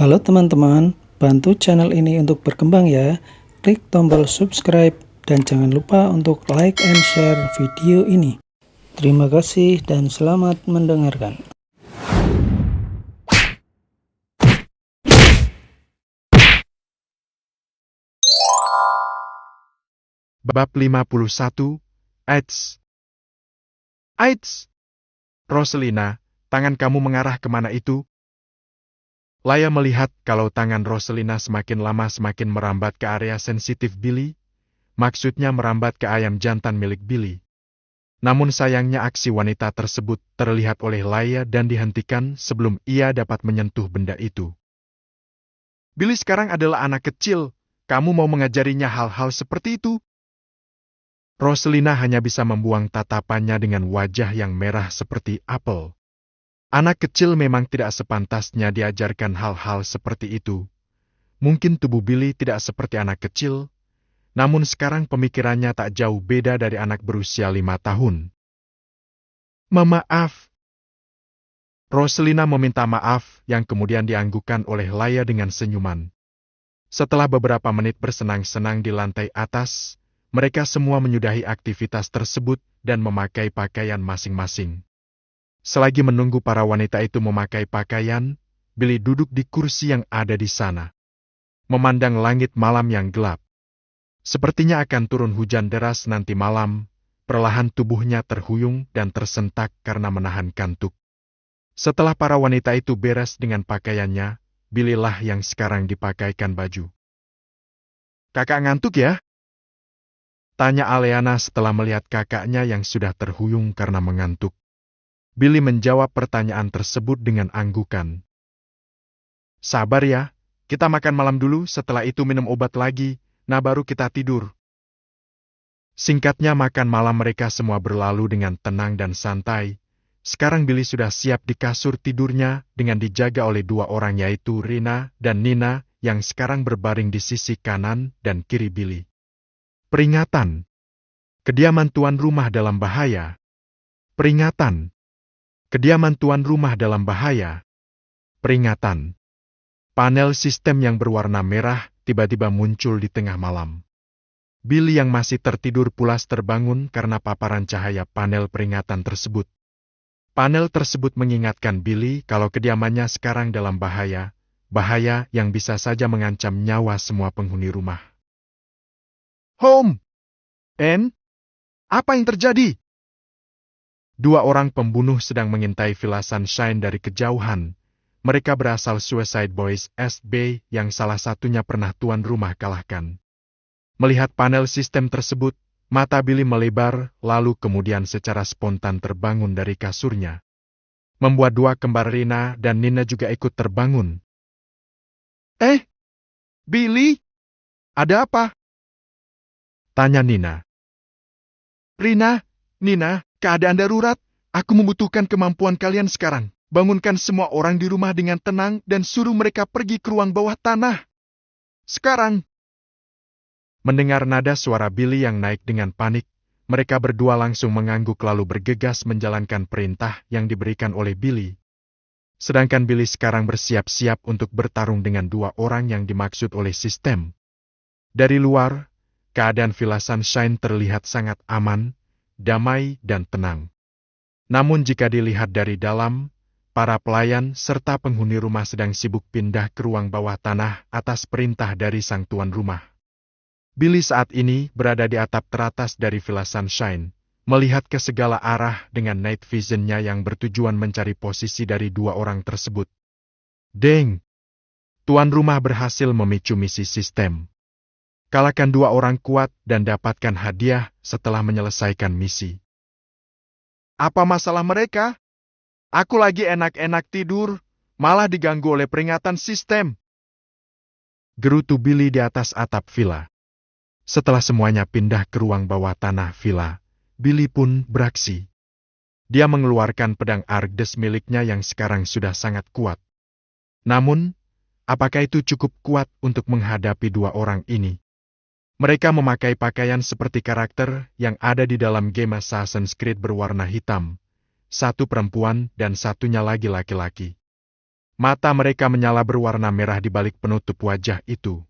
Halo teman-teman, bantu channel ini untuk berkembang ya. Klik tombol subscribe dan jangan lupa untuk like and share video ini. Terima kasih dan selamat mendengarkan. Bab 51, AIDS. AIDS! Roselina, tangan kamu mengarah kemana itu? Laya melihat kalau tangan Roselina semakin lama semakin merambat ke area sensitif Billy, maksudnya merambat ke ayam jantan milik Billy. Namun sayangnya aksi wanita tersebut terlihat oleh Laya dan dihentikan sebelum ia dapat menyentuh benda itu. Billy sekarang adalah anak kecil, kamu mau mengajarinya hal-hal seperti itu? Roselina hanya bisa membuang tatapannya dengan wajah yang merah seperti apel. Anak kecil memang tidak sepantasnya diajarkan hal-hal seperti itu. Mungkin tubuh Billy tidak seperti anak kecil, namun sekarang pemikirannya tak jauh beda dari anak berusia 5 tahun. Maaf. Roselina meminta maaf yang kemudian dianggukkan oleh Laya dengan senyuman. Setelah beberapa menit bersenang-senang di lantai atas, mereka semua menyudahi aktivitas tersebut dan memakai pakaian masing-masing. Selagi menunggu para wanita itu memakai pakaian, Billy duduk di kursi yang ada di sana. Memandang langit malam yang gelap. Sepertinya akan turun hujan deras nanti malam, perlahan tubuhnya terhuyung dan tersentak karena menahan kantuk. Setelah para wanita itu beres dengan pakaiannya, Billy lah yang sekarang dipakaikan baju. Kakak ngantuk ya? Tanya Aleana setelah melihat kakaknya yang sudah terhuyung karena mengantuk. Billy menjawab pertanyaan tersebut dengan anggukan. Sabar ya, kita makan malam dulu, setelah itu minum obat lagi, nah baru kita tidur. Singkatnya makan malam mereka semua berlalu dengan tenang dan santai. Sekarang Billy sudah siap di kasur tidurnya dengan dijaga oleh dua orang yaitu Rina dan Nina yang sekarang berbaring di sisi kanan dan kiri Billy. Peringatan. Kediaman tuan rumah dalam bahaya. Peringatan. Kediaman tuan rumah dalam bahaya. Peringatan. Panel sistem yang berwarna merah tiba-tiba muncul di tengah malam. Billy yang masih tertidur pulas terbangun karena paparan cahaya panel peringatan tersebut. Panel tersebut mengingatkan Billy kalau kediamannya sekarang dalam bahaya, bahaya yang bisa saja mengancam nyawa semua penghuni rumah. Home! En? Apa yang terjadi? Dua orang pembunuh sedang mengintai Villa Sunshine dari kejauhan. Mereka berasal Suicide Boys SB yang salah satunya pernah tuan rumah kalahkan. Melihat panel sistem tersebut, mata Billy melebar, lalu kemudian secara spontan terbangun dari kasurnya. Membuat dua kembar Rina dan Nina juga ikut terbangun. Billy? Ada apa? Tanya Nina. Rina, Nina, keadaan darurat. Aku membutuhkan kemampuan kalian sekarang. Bangunkan semua orang di rumah dengan tenang dan suruh mereka pergi ke ruang bawah tanah. Sekarang. Mendengar nada suara Billy yang naik dengan panik, mereka berdua langsung mengangguk lalu bergegas menjalankan perintah yang diberikan oleh Billy. Sedangkan Billy sekarang bersiap-siap untuk bertarung dengan dua orang yang dimaksud oleh sistem. Dari luar, keadaan Villa Sunshine terlihat sangat aman, damai, dan tenang. Namun jika dilihat dari dalam, para pelayan serta penghuni rumah sedang sibuk pindah ke ruang bawah tanah atas perintah dari sang tuan rumah. Billy saat ini berada di atap teratas dari Villa Sunshine, melihat ke segala arah dengan night vision-nya yang bertujuan mencari posisi dari dua orang tersebut. Deng! Tuan rumah berhasil memicu misi sistem. Kalahkan dua orang kuat dan dapatkan hadiah setelah menyelesaikan misi. Apa masalah mereka? Aku lagi enak-enak tidur, malah diganggu oleh peringatan sistem. Gerutu Billy di atas atap villa. Setelah semuanya pindah ke ruang bawah tanah villa, Billy pun beraksi. Dia mengeluarkan pedang Argdes miliknya yang sekarang sudah sangat kuat. Namun, apakah itu cukup kuat untuk menghadapi dua orang ini? Mereka memakai pakaian seperti karakter yang ada di dalam game Assassin's Creed berwarna hitam. Satu perempuan dan satunya lagi laki-laki. Mata mereka menyala berwarna merah di balik penutup wajah itu.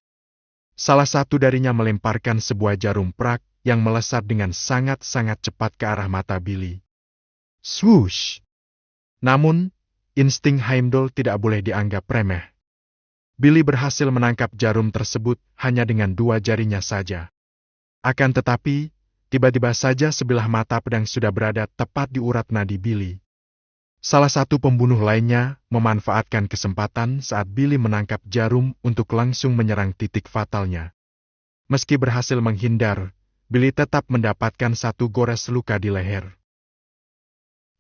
Salah satu darinya melemparkan sebuah jarum prak yang melesat dengan sangat-sangat cepat ke arah mata Billy. Swoosh! Namun, insting Heimdall tidak boleh dianggap remeh. Billy berhasil menangkap jarum tersebut hanya dengan 2 jarinya saja. Akan tetapi, tiba-tiba saja sebilah mata pedang sudah berada tepat di urat nadi Billy. Salah satu pembunuh lainnya memanfaatkan kesempatan saat Billy menangkap jarum untuk langsung menyerang titik fatalnya. Meski berhasil menghindar, Billy tetap mendapatkan 1 gores luka di leher.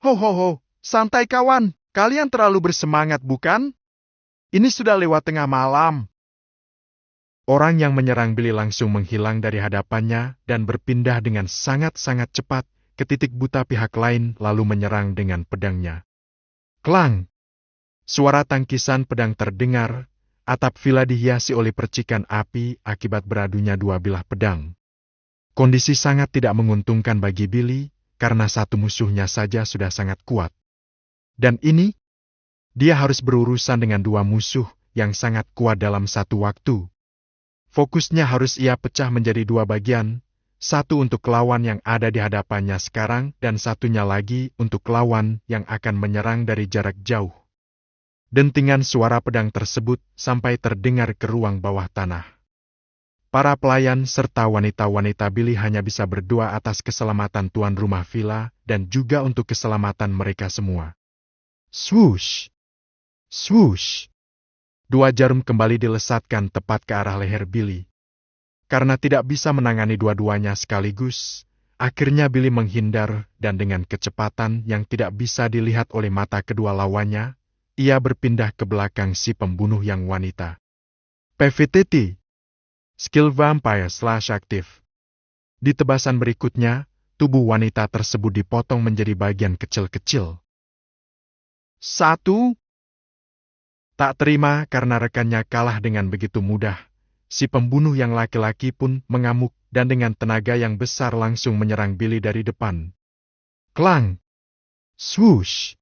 Ho ho ho, santai kawan, kalian terlalu bersemangat bukan? Ini sudah lewat tengah malam. Orang yang menyerang Billy langsung menghilang dari hadapannya dan berpindah dengan sangat-sangat cepat ke titik buta pihak lain lalu menyerang dengan pedangnya. Klang! Suara tangkisan pedang terdengar, atap villa dihiasi oleh percikan api akibat beradunya 2 bilah pedang. Kondisi sangat tidak menguntungkan bagi Billy, karena 1 musuhnya saja sudah sangat kuat. Dan ini, dia harus berurusan dengan 2 musuh yang sangat kuat dalam 1 waktu. Fokusnya harus ia pecah menjadi 2 bagian, 1 untuk lawan yang ada di hadapannya sekarang dan 1-nya lagi untuk lawan yang akan menyerang dari jarak jauh. Dentingan suara pedang tersebut sampai terdengar ke ruang bawah tanah. Para pelayan serta wanita-wanita Billy hanya bisa berdoa atas keselamatan tuan rumah villa dan juga untuk keselamatan mereka semua. Swoosh! Swoosh! 2 jarum kembali dilesatkan tepat ke arah leher Billy. Karena tidak bisa menangani dua-duanya sekaligus, akhirnya Billy menghindar dan dengan kecepatan yang tidak bisa dilihat oleh mata kedua lawannya, ia berpindah ke belakang si pembunuh yang wanita. PVTT. Skill Vampire / aktif. Di tebasan berikutnya, tubuh wanita tersebut dipotong menjadi bagian kecil-kecil. 1. Tak terima karena rekannya kalah dengan begitu mudah. Si pembunuh yang laki-laki pun mengamuk dan dengan tenaga yang besar langsung menyerang Billy dari depan. Klang! Swoosh!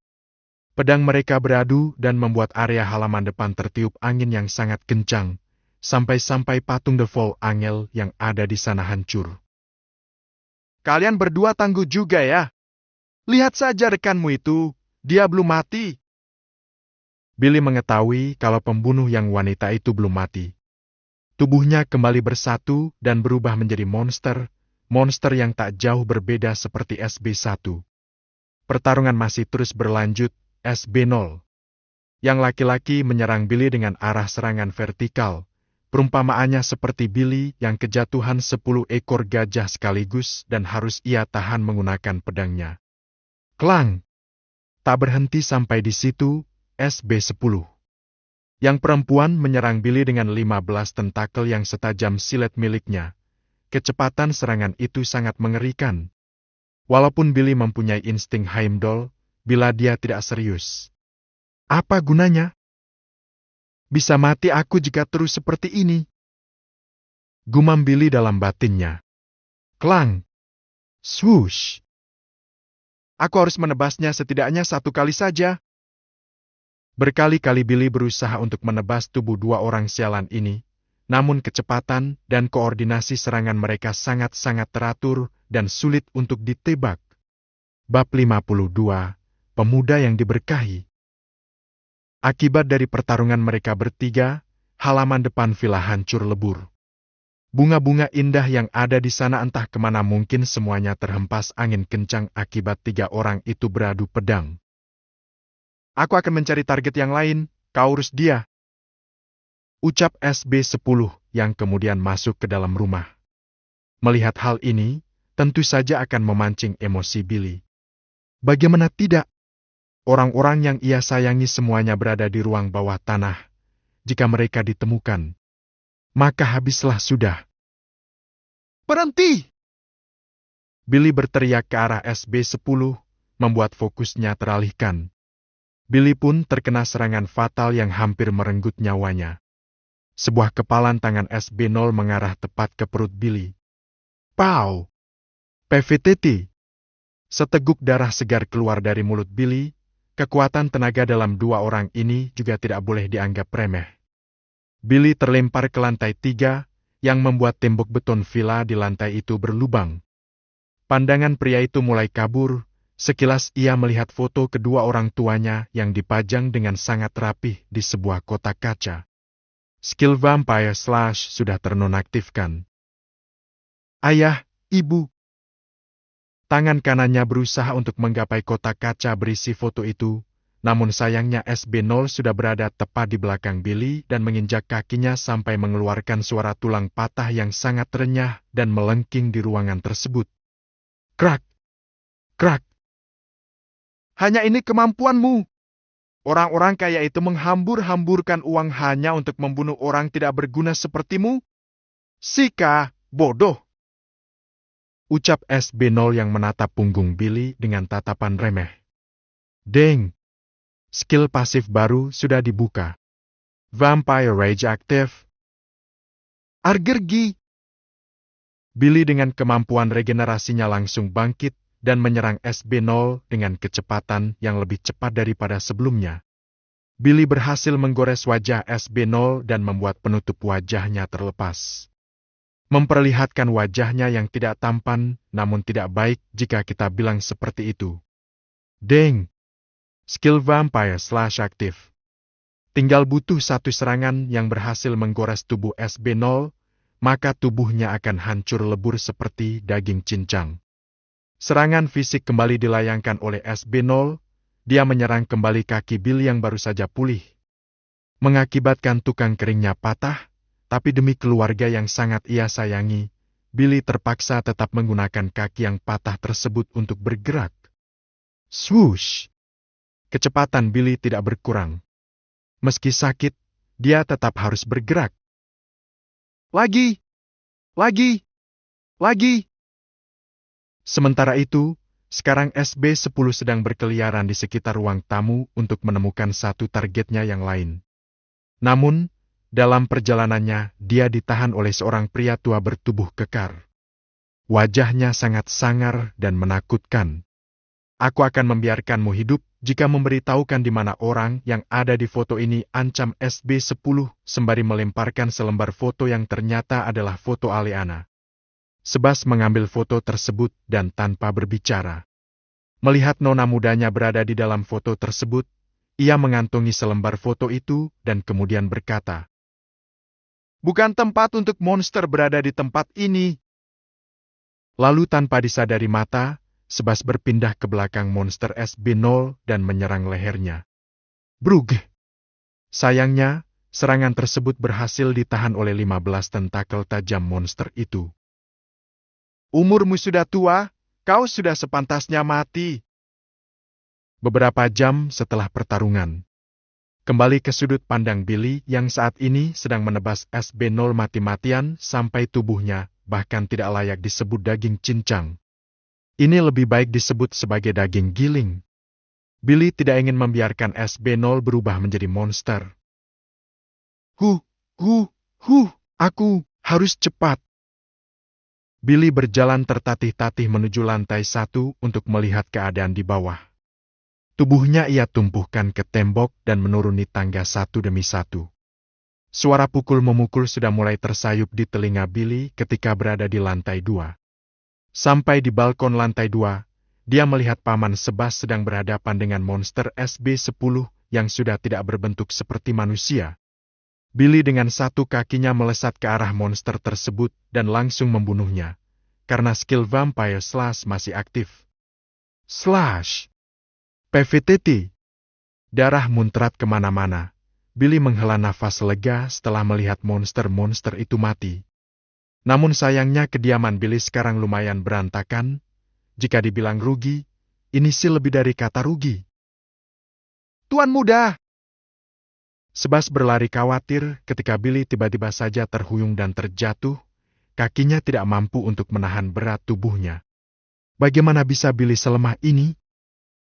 Pedang mereka beradu dan membuat area halaman depan tertiup angin yang sangat kencang, sampai-sampai patung The Fall Angel yang ada di sana hancur. Kalian berdua tangguh juga ya? Lihat saja rekanmu itu, dia belum mati. Billy mengetahui kalau pembunuh yang wanita itu belum mati. Tubuhnya kembali bersatu dan berubah menjadi monster yang tak jauh berbeda seperti SB1. Pertarungan masih terus berlanjut, SB0. Yang laki-laki menyerang Billy dengan arah serangan vertikal, perumpamaannya seperti Billy yang kejatuhan 10 ekor gajah sekaligus dan harus ia tahan menggunakan pedangnya. Klang! Tak berhenti sampai di situ, SB10. Yang perempuan menyerang Billy dengan 15 tentakel yang setajam silet miliknya. Kecepatan serangan itu sangat mengerikan. Walaupun Billy mempunyai insting Heimdall, bila dia tidak serius. Apa gunanya? Bisa mati aku jika terus seperti ini. Gumam Billy dalam batinnya. Klang! Swoosh! Aku harus menebasnya setidaknya 1 kali saja. Berkali-kali Billy berusaha untuk menebas tubuh 2 orang sialan ini, namun kecepatan dan koordinasi serangan mereka sangat-sangat teratur dan sulit untuk ditebak. Bab 52, Pemuda yang Diberkahi. Akibat dari pertarungan mereka bertiga, halaman depan villa hancur lebur. Bunga-bunga indah yang ada di sana entah kemana mungkin semuanya terhempas angin kencang akibat 3 orang itu beradu pedang. Aku akan mencari target yang lain, kau urus dia. Ucap SB10 yang kemudian masuk ke dalam rumah. Melihat hal ini, tentu saja akan memancing emosi Billy. Bagaimana tidak? Orang-orang yang ia sayangi semuanya berada di ruang bawah tanah. Jika mereka ditemukan, maka habislah sudah. Berhenti! Billy berteriak ke arah SB10, membuat fokusnya teralihkan. Billy pun terkena serangan fatal yang hampir merenggut nyawanya. Sebuah kepalan tangan SB0 mengarah tepat ke perut Billy. Pow! PVTT! Seteguk darah segar keluar dari mulut Billy, Kekuatan tenaga dalam dua orang ini juga tidak boleh dianggap remeh. Billy terlempar ke lantai 3, yang membuat tembok beton villa di lantai itu berlubang. Pandangan pria itu mulai kabur, sekilas ia melihat foto kedua orang tuanya yang dipajang dengan sangat rapih di sebuah kotak kaca. Skill Vampire Slash sudah ternonaktifkan. Ayah, Ibu. Tangan kanannya berusaha untuk menggapai kotak kaca berisi foto itu, namun sayangnya SB0 sudah berada tepat di belakang Billy dan menginjak kakinya sampai mengeluarkan suara tulang patah yang sangat renyah dan melengking di ruangan tersebut. Krak! Krak! Hanya ini kemampuanmu! Orang-orang kaya itu menghambur-hamburkan uang hanya untuk membunuh orang tidak berguna sepertimu? Sika, bodoh! Ucap SB0 yang menatap punggung Billy dengan tatapan remeh. Deng! Skill pasif baru sudah dibuka. Vampire Rage aktif. Argergi! Billy dengan kemampuan regenerasinya langsung bangkit dan menyerang SB0 dengan kecepatan yang lebih cepat daripada sebelumnya. Billy berhasil menggores wajah SB0 dan membuat penutup wajahnya terlepas. Memperlihatkan wajahnya yang tidak tampan, namun tidak baik jika kita bilang seperti itu. Deng! Skill Vampire Slash aktif. Tinggal butuh satu serangan yang berhasil menggores tubuh SB0, maka tubuhnya akan hancur lebur seperti daging cincang. Serangan fisik kembali dilayangkan oleh SB0, dia menyerang kembali kaki Billy yang baru saja pulih. Mengakibatkan tukang keringnya patah, tapi demi keluarga yang sangat ia sayangi, Billy terpaksa tetap menggunakan kaki yang patah tersebut untuk bergerak. Swoosh! Kecepatan Billy tidak berkurang. Meski sakit, dia tetap harus bergerak. Lagi! Lagi! Lagi! Sementara itu, sekarang SB10 sedang berkeliaran di sekitar ruang tamu untuk menemukan satu targetnya yang lain. Namun, dalam perjalanannya, dia ditahan oleh seorang pria tua bertubuh kekar. Wajahnya sangat sangar dan menakutkan. Aku akan membiarkanmu hidup jika memberitahukan di mana orang yang ada di foto ini, ancam SB10 sembari melemparkan selembar foto yang ternyata adalah foto Aleana. Sebas mengambil foto tersebut dan tanpa berbicara. Melihat nona mudanya berada di dalam foto tersebut, ia mengantongi selembar foto itu dan kemudian berkata, "Bukan tempat untuk monster berada di tempat ini." Lalu tanpa disadari mata, Sebas berpindah ke belakang monster SB0 dan menyerang lehernya. Brug! Sayangnya, serangan tersebut berhasil ditahan oleh 15 tentakel tajam monster itu. Umurmu sudah tua, kau sudah sepantasnya mati. Beberapa jam setelah pertarungan, kembali ke sudut pandang Billy yang saat ini sedang menebas SB0 mati-matian sampai tubuhnya bahkan tidak layak disebut daging cincang. Ini lebih baik disebut sebagai daging giling. Billy tidak ingin membiarkan SB0 berubah menjadi monster. Aku harus cepat. Billy berjalan tertatih-tatih menuju lantai 1 untuk melihat keadaan di bawah. Tubuhnya ia tumpuhkan ke tembok dan menuruni tangga satu demi satu. Suara pukul memukul sudah mulai tersayup di telinga Billy ketika berada di lantai 2. Sampai di balkon lantai 2, dia melihat Paman Sebas sedang berhadapan dengan monster SB10 yang sudah tidak berbentuk seperti manusia. Billy dengan satu kakinya melesat ke arah monster tersebut dan langsung membunuhnya, karena skill Vampire Slash masih aktif. Slash! PVTT! Darah muncrat kemana-mana. Billy menghela nafas lega setelah melihat monster-monster itu mati. Namun sayangnya kediaman Billy sekarang lumayan berantakan. Jika dibilang rugi, ini sih lebih dari kata rugi. Tuan muda! Sebas berlari khawatir ketika Billy tiba-tiba saja terhuyung dan terjatuh, kakinya tidak mampu untuk menahan berat tubuhnya. Bagaimana bisa Billy selemah ini?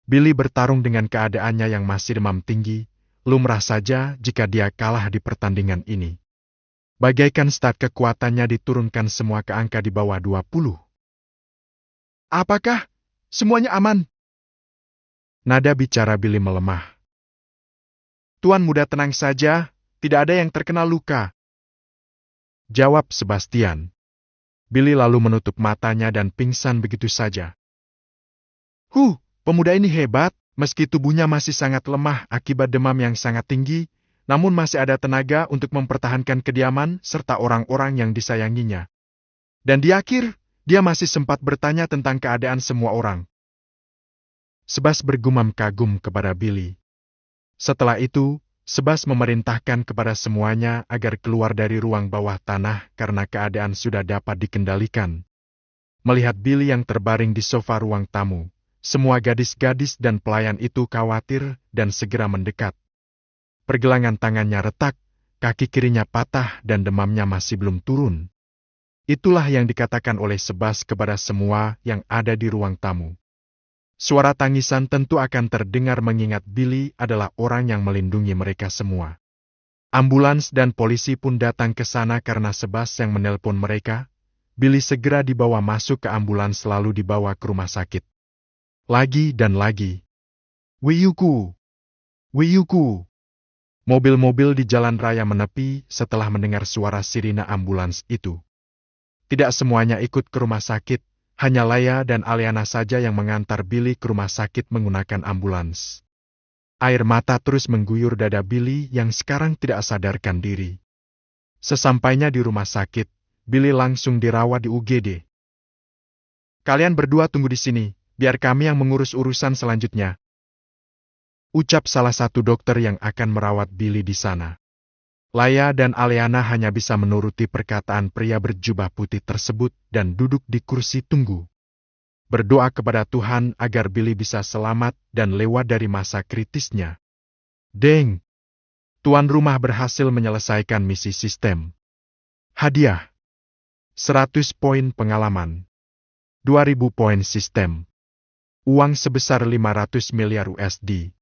Billy bertarung dengan keadaannya yang masih demam tinggi, lumrah saja jika dia kalah di pertandingan ini. Bagaikan stat kekuatannya diturunkan semua ke angka di bawah 20. Apakah semuanya aman? Nada bicara Billy melemah. Tuan muda tenang saja, tidak ada yang terkena luka. Jawab Sebastian. Billy lalu menutup matanya dan pingsan begitu saja. Pemuda ini hebat, meski tubuhnya masih sangat lemah akibat demam yang sangat tinggi, namun masih ada tenaga untuk mempertahankan kediaman serta orang-orang yang disayanginya. Dan di akhir, dia masih sempat bertanya tentang keadaan semua orang. Sebas bergumam kagum kepada Billy. Setelah itu, Sebas memerintahkan kepada semuanya agar keluar dari ruang bawah tanah karena keadaan sudah dapat dikendalikan. Melihat Billy yang terbaring di sofa ruang tamu, semua gadis-gadis dan pelayan itu khawatir dan segera mendekat. Pergelangan tangannya retak, kaki kirinya patah dan demamnya masih belum turun. Itulah yang dikatakan oleh Sebas kepada semua yang ada di ruang tamu. Suara tangisan tentu akan terdengar mengingat Billy adalah orang yang melindungi mereka semua. Ambulans dan polisi pun datang ke sana karena Sebas yang menelpon mereka. Billy segera dibawa masuk ke ambulans lalu dibawa ke rumah sakit. Lagi dan lagi. Wiyuku! Wiyuku! Mobil-mobil di jalan raya menepi setelah mendengar suara sirine ambulans itu. Tidak semuanya ikut ke rumah sakit. Hanya Laya dan Aliana saja yang mengantar Billy ke rumah sakit menggunakan ambulans. Air mata terus mengguyur dada Billy yang sekarang tidak sadarkan diri. Sesampainya di rumah sakit, Billy langsung dirawat di UGD. Kalian berdua tunggu di sini, biar kami yang mengurus urusan selanjutnya. Ucap salah satu dokter yang akan merawat Billy di sana. Laya dan Aliana hanya bisa menuruti perkataan pria berjubah putih tersebut dan duduk di kursi tunggu. Berdoa kepada Tuhan agar Billy bisa selamat dan lewat dari masa kritisnya. Deng! Tuan rumah berhasil menyelesaikan misi sistem. Hadiah. 100 poin pengalaman. 2000 poin sistem. Uang sebesar 500 miliar USD.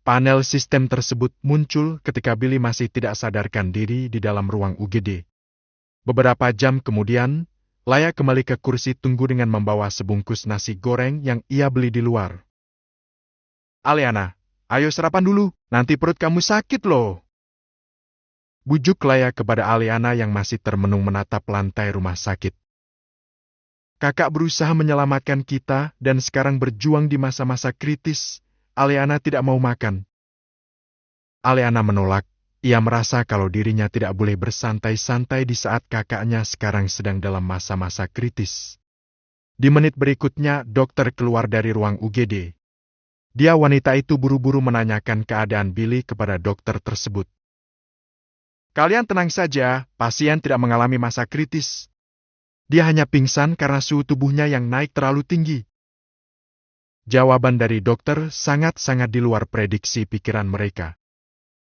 Panel sistem tersebut muncul ketika Billy masih tidak sadarkan diri di dalam ruang UGD. Beberapa jam kemudian, Laya kembali ke kursi tunggu dengan membawa sebungkus nasi goreng yang ia beli di luar. Aliana, ayo sarapan dulu, nanti perut kamu sakit loh. Bujuk Laya kepada Aliana yang masih termenung menatap lantai rumah sakit. Kakak berusaha menyelamatkan kita dan sekarang berjuang di masa-masa kritis. Aliana tidak mau makan. Aliana menolak. Ia merasa kalau dirinya tidak boleh bersantai-santai di saat kakaknya sekarang sedang dalam masa-masa kritis. Di menit berikutnya, dokter keluar dari ruang UGD. Dia wanita itu buru-buru menanyakan keadaan Billy kepada dokter tersebut. Kalian tenang saja, pasien tidak mengalami masa kritis. Dia hanya pingsan karena suhu tubuhnya yang naik terlalu tinggi. Jawaban dari dokter sangat-sangat di luar prediksi pikiran mereka.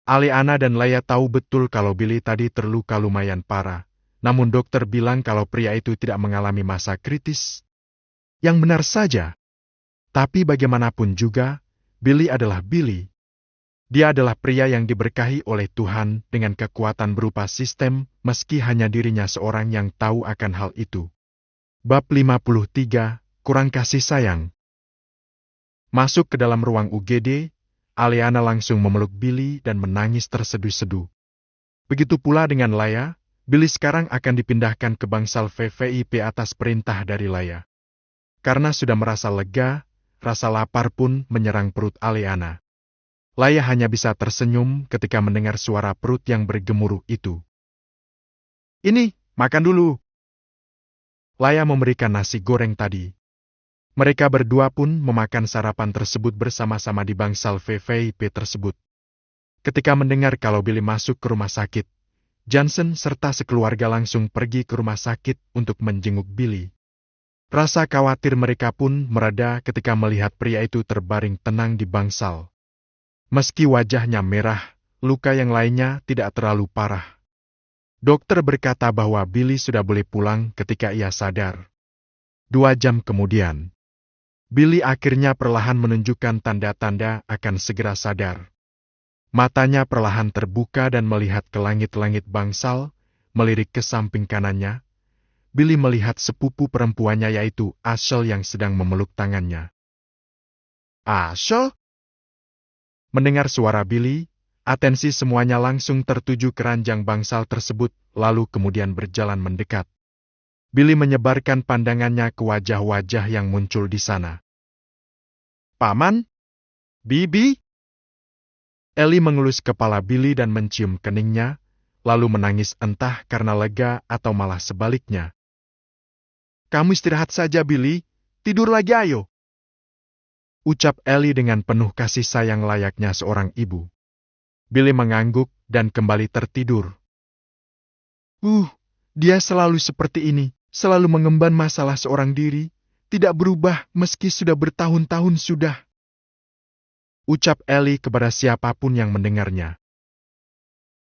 Aliana dan Laya tahu betul kalau Billy tadi terluka lumayan parah, namun dokter bilang kalau pria itu tidak mengalami masa kritis. Yang benar saja. Tapi bagaimanapun juga, Billy adalah Billy. Dia adalah pria yang diberkahi oleh Tuhan dengan kekuatan berupa sistem, meski hanya dirinya seorang yang tahu akan hal itu. Bab 53, Kurang Kasih Sayang. Masuk ke dalam ruang UGD, Aliana langsung memeluk Billy dan menangis terseduh-seduh. Begitu pula dengan Laya, Billy sekarang akan dipindahkan ke bangsal VVIP atas perintah dari Laya. Karena sudah merasa lega, rasa lapar pun menyerang perut Aliana. Laya hanya bisa tersenyum ketika mendengar suara perut yang bergemuruh itu. Ini, makan dulu. Laya memberikan nasi goreng tadi. Mereka berdua pun memakan sarapan tersebut bersama-sama di bangsal VVIP tersebut. Ketika mendengar kalau Billy masuk ke rumah sakit, Johnson serta sekeluarga langsung pergi ke rumah sakit untuk menjenguk Billy. Rasa khawatir mereka pun mereda ketika melihat pria itu terbaring tenang di bangsal. Meski wajahnya merah, luka yang lainnya tidak terlalu parah. Dokter berkata bahwa Billy sudah boleh pulang ketika ia sadar. 2 jam kemudian, Billy akhirnya perlahan menunjukkan tanda-tanda akan segera sadar. Matanya perlahan terbuka dan melihat ke langit-langit bangsal, melirik ke samping kanannya. Billy melihat sepupu perempuannya yaitu Ashel yang sedang memeluk tangannya. So? Mendengar suara Billy, atensi semuanya langsung tertuju ke ranjang bangsal tersebut, lalu kemudian berjalan mendekat. Billy menyebarkan pandangannya ke wajah-wajah yang muncul di sana. Paman? Bibi? Ellie mengelus kepala Billy dan mencium keningnya, lalu menangis entah karena lega atau malah sebaliknya. Kamu istirahat saja, Billy. Tidur lagi ayo. Ucap Ellie dengan penuh kasih sayang layaknya seorang ibu. Billy mengangguk dan kembali tertidur. Dia selalu seperti ini, selalu mengemban masalah seorang diri, tidak berubah meski sudah bertahun-tahun sudah. Ucap Ellie kepada siapapun yang mendengarnya.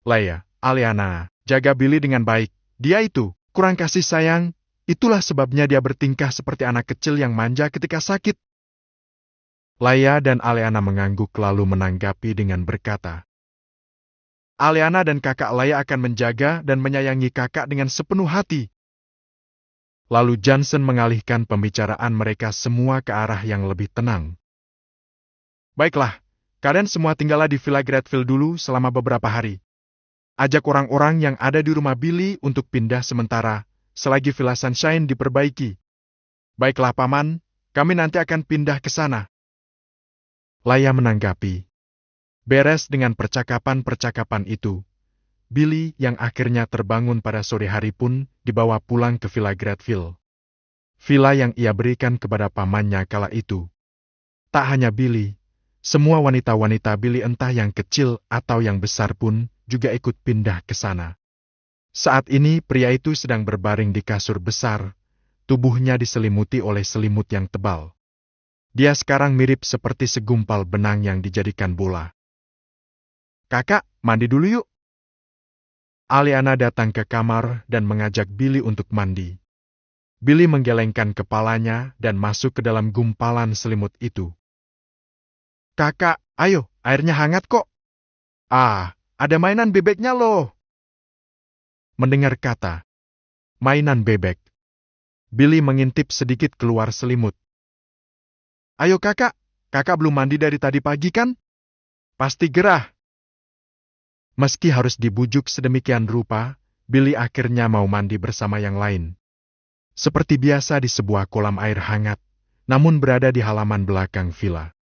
Leia, Aliana, jaga Billy dengan baik. Dia itu, kurang kasih sayang, itulah sebabnya dia bertingkah seperti anak kecil yang manja ketika sakit. Leia dan Aliana mengangguk lalu menanggapi dengan berkata, Aliana dan kakak Leia akan menjaga dan menyayangi kakak dengan sepenuh hati. Lalu Johnson mengalihkan pembicaraan mereka semua ke arah yang lebih tenang. Baiklah, kalian semua tinggallah di Villa Gradfield dulu selama beberapa hari. Ajak orang-orang yang ada di rumah Billy untuk pindah sementara, selagi Villa Sunshine diperbaiki. Baiklah paman, kami nanti akan pindah ke sana. Leia menanggapi. Beres dengan percakapan-percakapan itu, Billy yang akhirnya terbangun pada sore hari pun dibawa pulang ke Villa Gradfield. Villa yang ia berikan kepada pamannya kala itu. Tak hanya Billy, semua wanita-wanita Billy entah yang kecil atau yang besar pun juga ikut pindah ke sana. Saat ini pria itu sedang berbaring di kasur besar, tubuhnya diselimuti oleh selimut yang tebal. Dia sekarang mirip seperti segumpal benang yang dijadikan bola. Kakak, mandi dulu yuk. Aliana datang ke kamar dan mengajak Billy untuk mandi. Billy menggelengkan kepalanya dan masuk ke dalam gumpalan selimut itu. Kakak, ayo, airnya hangat kok. Ada mainan bebeknya loh. Mendengar kata mainan bebek, Billy mengintip sedikit keluar selimut. Ayo kakak belum mandi dari tadi pagi kan? Pasti gerah. Meski harus dibujuk sedemikian rupa, Billy akhirnya mau mandi bersama yang lain. Seperti biasa di sebuah kolam air hangat, namun berada di halaman belakang villa.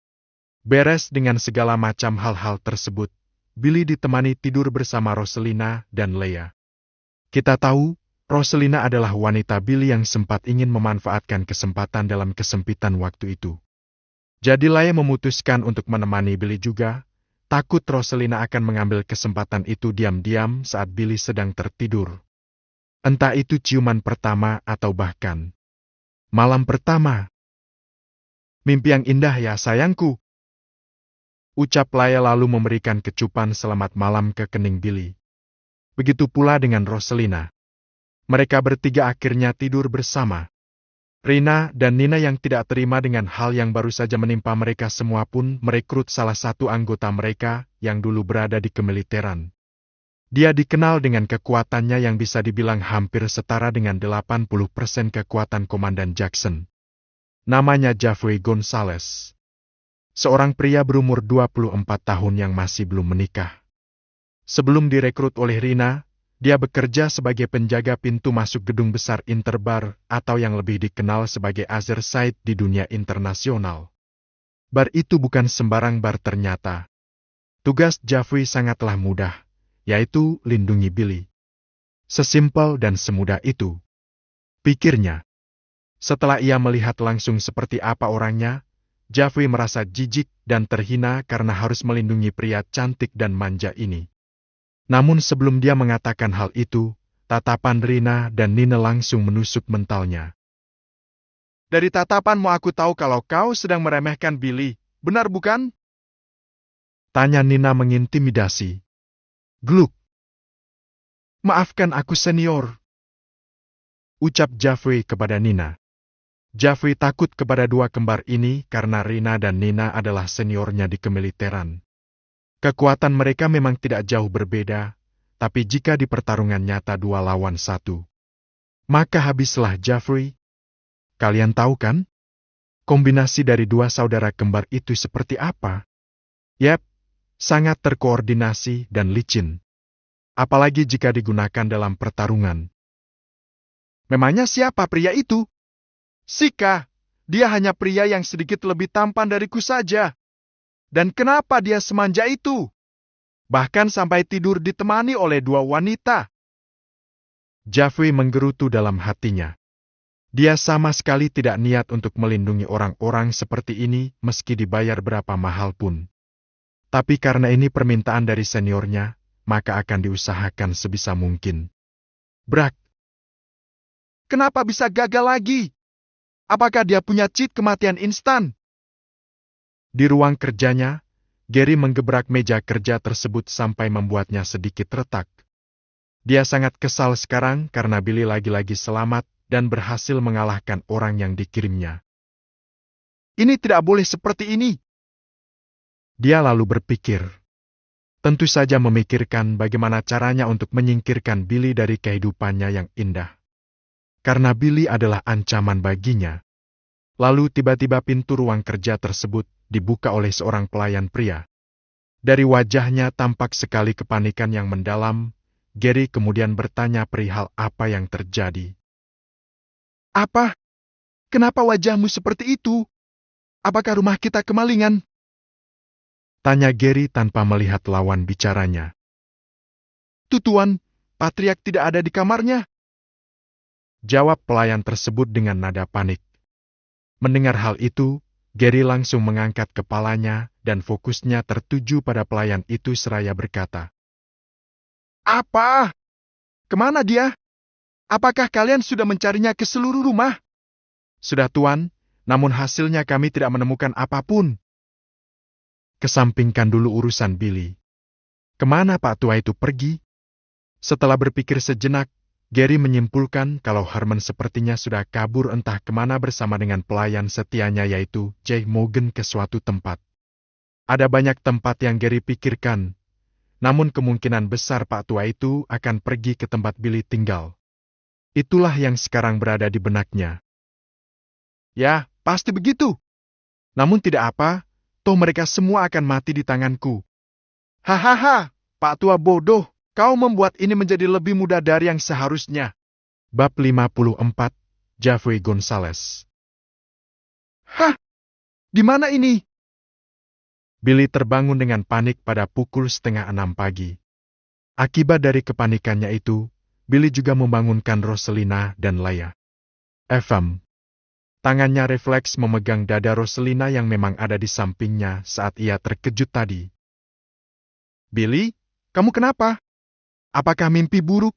Beres dengan segala macam hal-hal tersebut, Billy ditemani tidur bersama Roselina dan Leia. Kita tahu, Roselina adalah wanita Billy yang sempat ingin memanfaatkan kesempatan dalam kesempitan waktu itu. Jadi Leia memutuskan untuk menemani Billy juga, takut Roselina akan mengambil kesempatan itu diam-diam saat Billy sedang tertidur. Entah itu ciuman pertama atau bahkan malam pertama. Mimpi yang indah ya sayangku. Ucap Leia lalu memberikan kecupan selamat malam ke kening Billy. Begitu pula dengan Roselina. Mereka bertiga akhirnya tidur bersama. Rina dan Nina yang tidak terima dengan hal yang baru saja menimpa mereka semua pun merekrut salah satu anggota mereka yang dulu berada di kemiliteran. Dia dikenal dengan kekuatannya yang bisa dibilang hampir setara dengan 80% kekuatan Komandan Jackson. Namanya Jeffrey Gonzalez. Seorang pria berumur 24 tahun yang masih belum menikah. Sebelum direkrut oleh Rina, dia bekerja sebagai penjaga pintu masuk gedung besar Interbar atau yang lebih dikenal sebagai Azure Site di dunia internasional. Bar itu bukan sembarang bar ternyata. Tugas Jeffrey sangatlah mudah, yaitu lindungi Billy. Sesimpel dan semudah itu, pikirnya. Setelah ia melihat langsung seperti apa orangnya, Jeffrey merasa jijik dan terhina karena harus melindungi pria cantik dan manja ini. Namun sebelum dia mengatakan hal itu, tatapan Rina dan Nina langsung menusuk mentalnya. Dari tatapanmu aku tahu kalau kau sedang meremehkan Billy, benar bukan? Tanya Nina mengintimidasi. Gluk. Maafkan aku senior. Ucap Jeffrey kepada Nina. Jeffrey takut kepada dua kembar ini karena Rina dan Nina adalah seniornya di kemiliteran. Kekuatan mereka memang tidak jauh berbeda, tapi jika di pertarungan nyata 2 lawan 1, maka habislah Jeffrey. Kalian tahu kan? Kombinasi dari dua saudara kembar itu seperti apa? Yap, sangat terkoordinasi dan licin. Apalagi jika digunakan dalam pertarungan. Memangnya siapa pria itu? Sika, dia hanya pria yang sedikit lebih tampan dariku saja. Dan kenapa dia semanja itu? Bahkan sampai tidur ditemani oleh dua wanita. Jaffe menggerutu dalam hatinya. Dia sama sekali tidak niat untuk melindungi orang-orang seperti ini meski dibayar berapa mahal pun. Tapi karena ini permintaan dari seniornya, maka akan diusahakan sebisa mungkin. Brak. Kenapa bisa gagal lagi? Apakah dia punya cheat kematian instan? Di ruang kerjanya, Gary menggebrak meja kerja tersebut sampai membuatnya sedikit retak. Dia sangat kesal sekarang karena Billy lagi-lagi selamat dan berhasil mengalahkan orang yang dikirimnya. Ini tidak boleh seperti ini. Dia lalu berpikir. Tentu saja memikirkan bagaimana caranya untuk menyingkirkan Billy dari kehidupannya yang indah. Karena Billy adalah ancaman baginya. Lalu tiba-tiba pintu ruang kerja tersebut dibuka oleh seorang pelayan pria. Dari wajahnya tampak sekali kepanikan yang mendalam. Gary kemudian bertanya perihal apa yang terjadi. Apa? Kenapa wajahmu seperti itu? Apakah rumah kita kemalingan? Tanya Gary tanpa melihat lawan bicaranya. Tuan, Patriak tidak ada di kamarnya. Jawab pelayan tersebut dengan nada panik. Mendengar hal itu, Gary langsung mengangkat kepalanya dan fokusnya tertuju pada pelayan itu seraya berkata. Apa? Kemana dia? Apakah kalian sudah mencarinya ke seluruh rumah? Sudah Tuan, namun hasilnya kami tidak menemukan apapun. Kesampingkan dulu urusan Billy. Kemana Pak Tua itu pergi? Setelah berpikir sejenak, Gary menyimpulkan kalau Herman sepertinya sudah kabur entah kemana bersama dengan pelayan setianya yaitu Jay Morgan ke suatu tempat. Ada banyak tempat yang Gary pikirkan, namun kemungkinan besar Pak Tua itu akan pergi ke tempat Billy tinggal. Itulah yang sekarang berada di benaknya. Ya, pasti begitu. Namun tidak apa, toh mereka semua akan mati di tanganku. Hahaha, Pak Tua bodoh, kau membuat ini menjadi lebih mudah dari yang seharusnya. Bab 54, Jaffe Gonzales. Hah? Di mana ini? Billy terbangun dengan panik pada pukul 5:30 pagi. Akibat dari kepanikannya itu, Billy juga membangunkan Roselina dan Leia. FM. Tangannya refleks memegang dada Roselina yang memang ada di sampingnya saat ia terkejut tadi. Billy, kamu kenapa? Apakah mimpi buruk?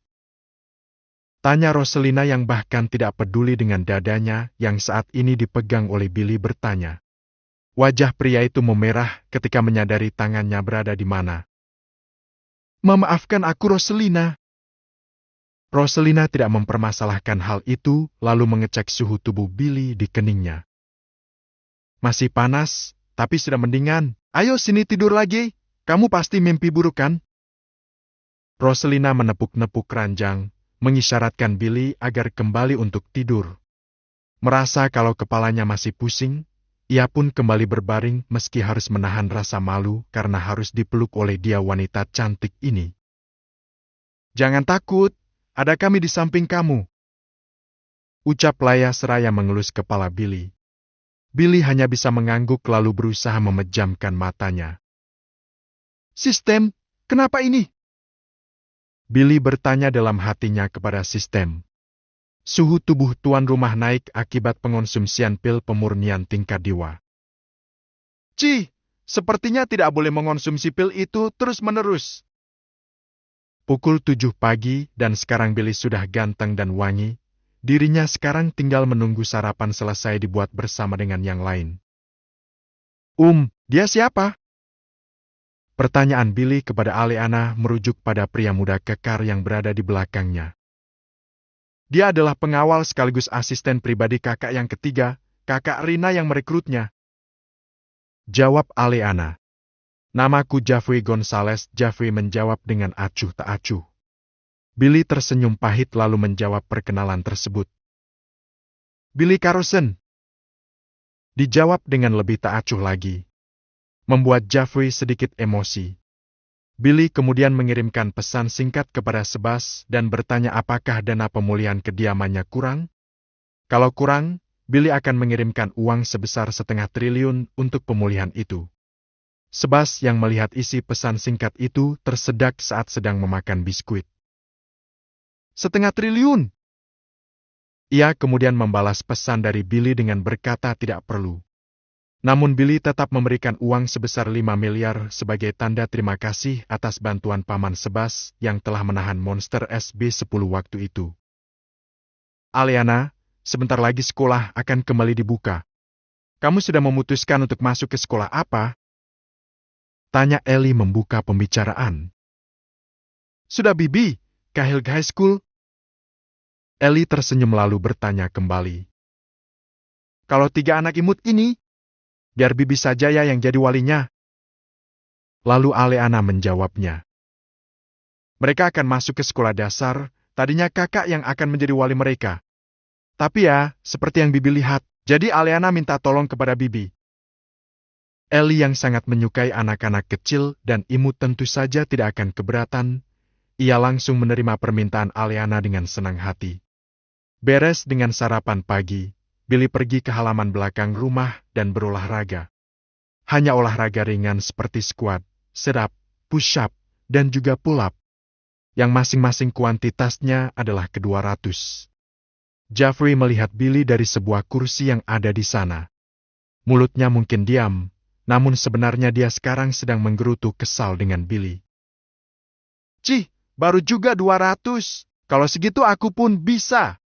Tanya Roselina yang bahkan tidak peduli dengan dadanya yang saat ini dipegang oleh Billy bertanya. Wajah pria itu memerah ketika menyadari tangannya berada di mana. Memaafkan aku Roselina. Roselina tidak mempermasalahkan hal itu lalu mengecek suhu tubuh Billy di keningnya. Masih panas, tapi sudah mendingan. Ayo sini tidur lagi, kamu pasti mimpi buruk kan? Roselina menepuk-nepuk ranjang, mengisyaratkan Billy agar kembali untuk tidur. Merasa kalau kepalanya masih pusing, ia pun kembali berbaring meski harus menahan rasa malu karena harus dipeluk oleh dia wanita cantik ini. Jangan takut, ada kami di samping kamu. Ucap Leia seraya mengelus kepala Billy. Billy hanya bisa mengangguk lalu berusaha memejamkan matanya. Sistem, kenapa ini? Billy bertanya dalam hatinya kepada sistem. Suhu tubuh tuan rumah naik akibat pengonsumsian pil pemurnian tingkat dewa. Sepertinya tidak boleh mengonsumsi pil itu terus-menerus. Pukul 7 pagi dan sekarang Billy sudah ganteng dan wangi. Dirinya sekarang tinggal menunggu sarapan selesai dibuat bersama dengan yang lain. Dia siapa? Pertanyaan Billy kepada Aleana merujuk pada pria muda kekar yang berada di belakangnya. Dia adalah pengawal sekaligus asisten pribadi kakak yang ketiga, kakak Rina yang merekrutnya. Jawab Aleana. Namaku Jaffe Gonzales. Jaffe menjawab dengan acuh tak acuh. Billy tersenyum pahit lalu menjawab perkenalan tersebut. Billy Carlson. Dijawab dengan lebih tak acuh lagi. Membuat Jeffrey sedikit emosi. Billy kemudian mengirimkan pesan singkat kepada Sebas dan bertanya apakah dana pemulihan kediamannya kurang. Kalau kurang, Billy akan mengirimkan uang sebesar 0,5 triliun untuk pemulihan itu. Sebas yang melihat isi pesan singkat itu tersedak saat sedang memakan biskuit. 0,5 triliun! Ia kemudian membalas pesan dari Billy dengan berkata tidak perlu. Namun Billy tetap memberikan uang sebesar 5 miliar sebagai tanda terima kasih atas bantuan Paman Sebas yang telah menahan monster SB10 waktu itu. Aliana, sebentar lagi sekolah akan kembali dibuka. Kamu sudah memutuskan untuk masuk ke sekolah apa? Tanya Ellie membuka pembicaraan. Sudah Bibi, ke Hill High School? Ellie tersenyum lalu bertanya kembali. Kalau 3 anak imut ini, biar Bibi saja ya yang jadi walinya. Lalu Aliana menjawabnya. Mereka akan masuk ke sekolah dasar, tadinya kakak yang akan menjadi wali mereka. Tapi ya, seperti yang Bibi lihat, jadi Aliana minta tolong kepada Bibi. Ellie yang sangat menyukai anak-anak kecil dan imut tentu saja tidak akan keberatan. Ia langsung menerima permintaan Aliana dengan senang hati. Beres dengan sarapan pagi, Billy pergi ke halaman belakang rumah dan berolahraga. Hanya olahraga ringan seperti squat, sit up, push up, dan juga pull up. Yang masing-masing kuantitasnya adalah ke-200. Jeffrey melihat Billy dari sebuah kursi yang ada di sana. Mulutnya mungkin diam, namun sebenarnya dia sekarang sedang menggerutu kesal dengan Billy. Cih, baru juga 200. Kalau segitu aku pun bisa.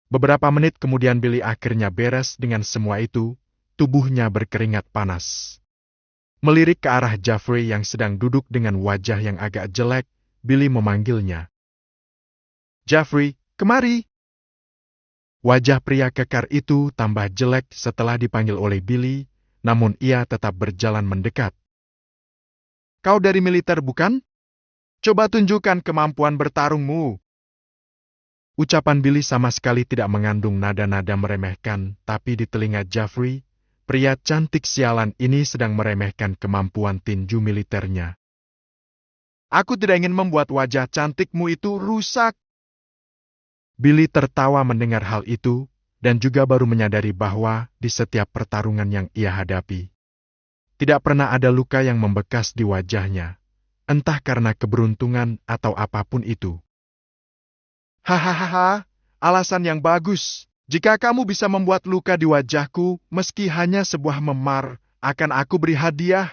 Beberapa menit kemudian Billy akhirnya beres dengan semua itu, tubuhnya berkeringat panas. Melirik ke arah Jeffrey yang sedang duduk dengan wajah yang agak jelek, Billy memanggilnya. Jeffrey, kemari. Wajah pria kekar itu tambah jelek setelah dipanggil oleh Billy, namun ia tetap berjalan mendekat. Kau dari militer bukan? Coba tunjukkan kemampuan bertarungmu. Ucapan Billy sama sekali tidak mengandung nada-nada meremehkan, tapi di telinga Jeffrey, pria cantik sialan ini sedang meremehkan kemampuan tinju militernya. Aku tidak ingin membuat wajah cantikmu itu rusak. Billy tertawa mendengar hal itu, dan juga baru menyadari bahwa di setiap pertarungan yang ia hadapi, tidak pernah ada luka yang membekas di wajahnya, entah karena keberuntungan atau apapun itu. Hahaha, alasan yang bagus. Jika kamu bisa membuat luka di wajahku, meski hanya sebuah memar, akan aku beri hadiah.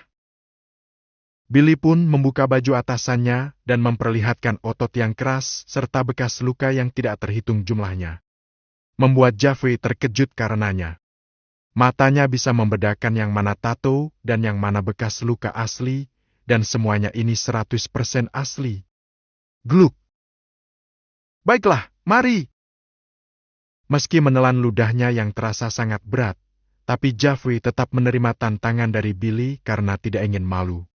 Billy pun membuka baju atasannya dan memperlihatkan otot yang keras serta bekas luka yang tidak terhitung jumlahnya. Membuat Jeffrey terkejut karenanya. Matanya bisa membedakan yang mana tato dan yang mana bekas luka asli, dan semuanya ini 100% asli. Gluk! Baiklah, mari. Meski menelan ludahnya yang terasa sangat berat, tapi Jeffrey tetap menerima tantangan dari Billy karena tidak ingin malu.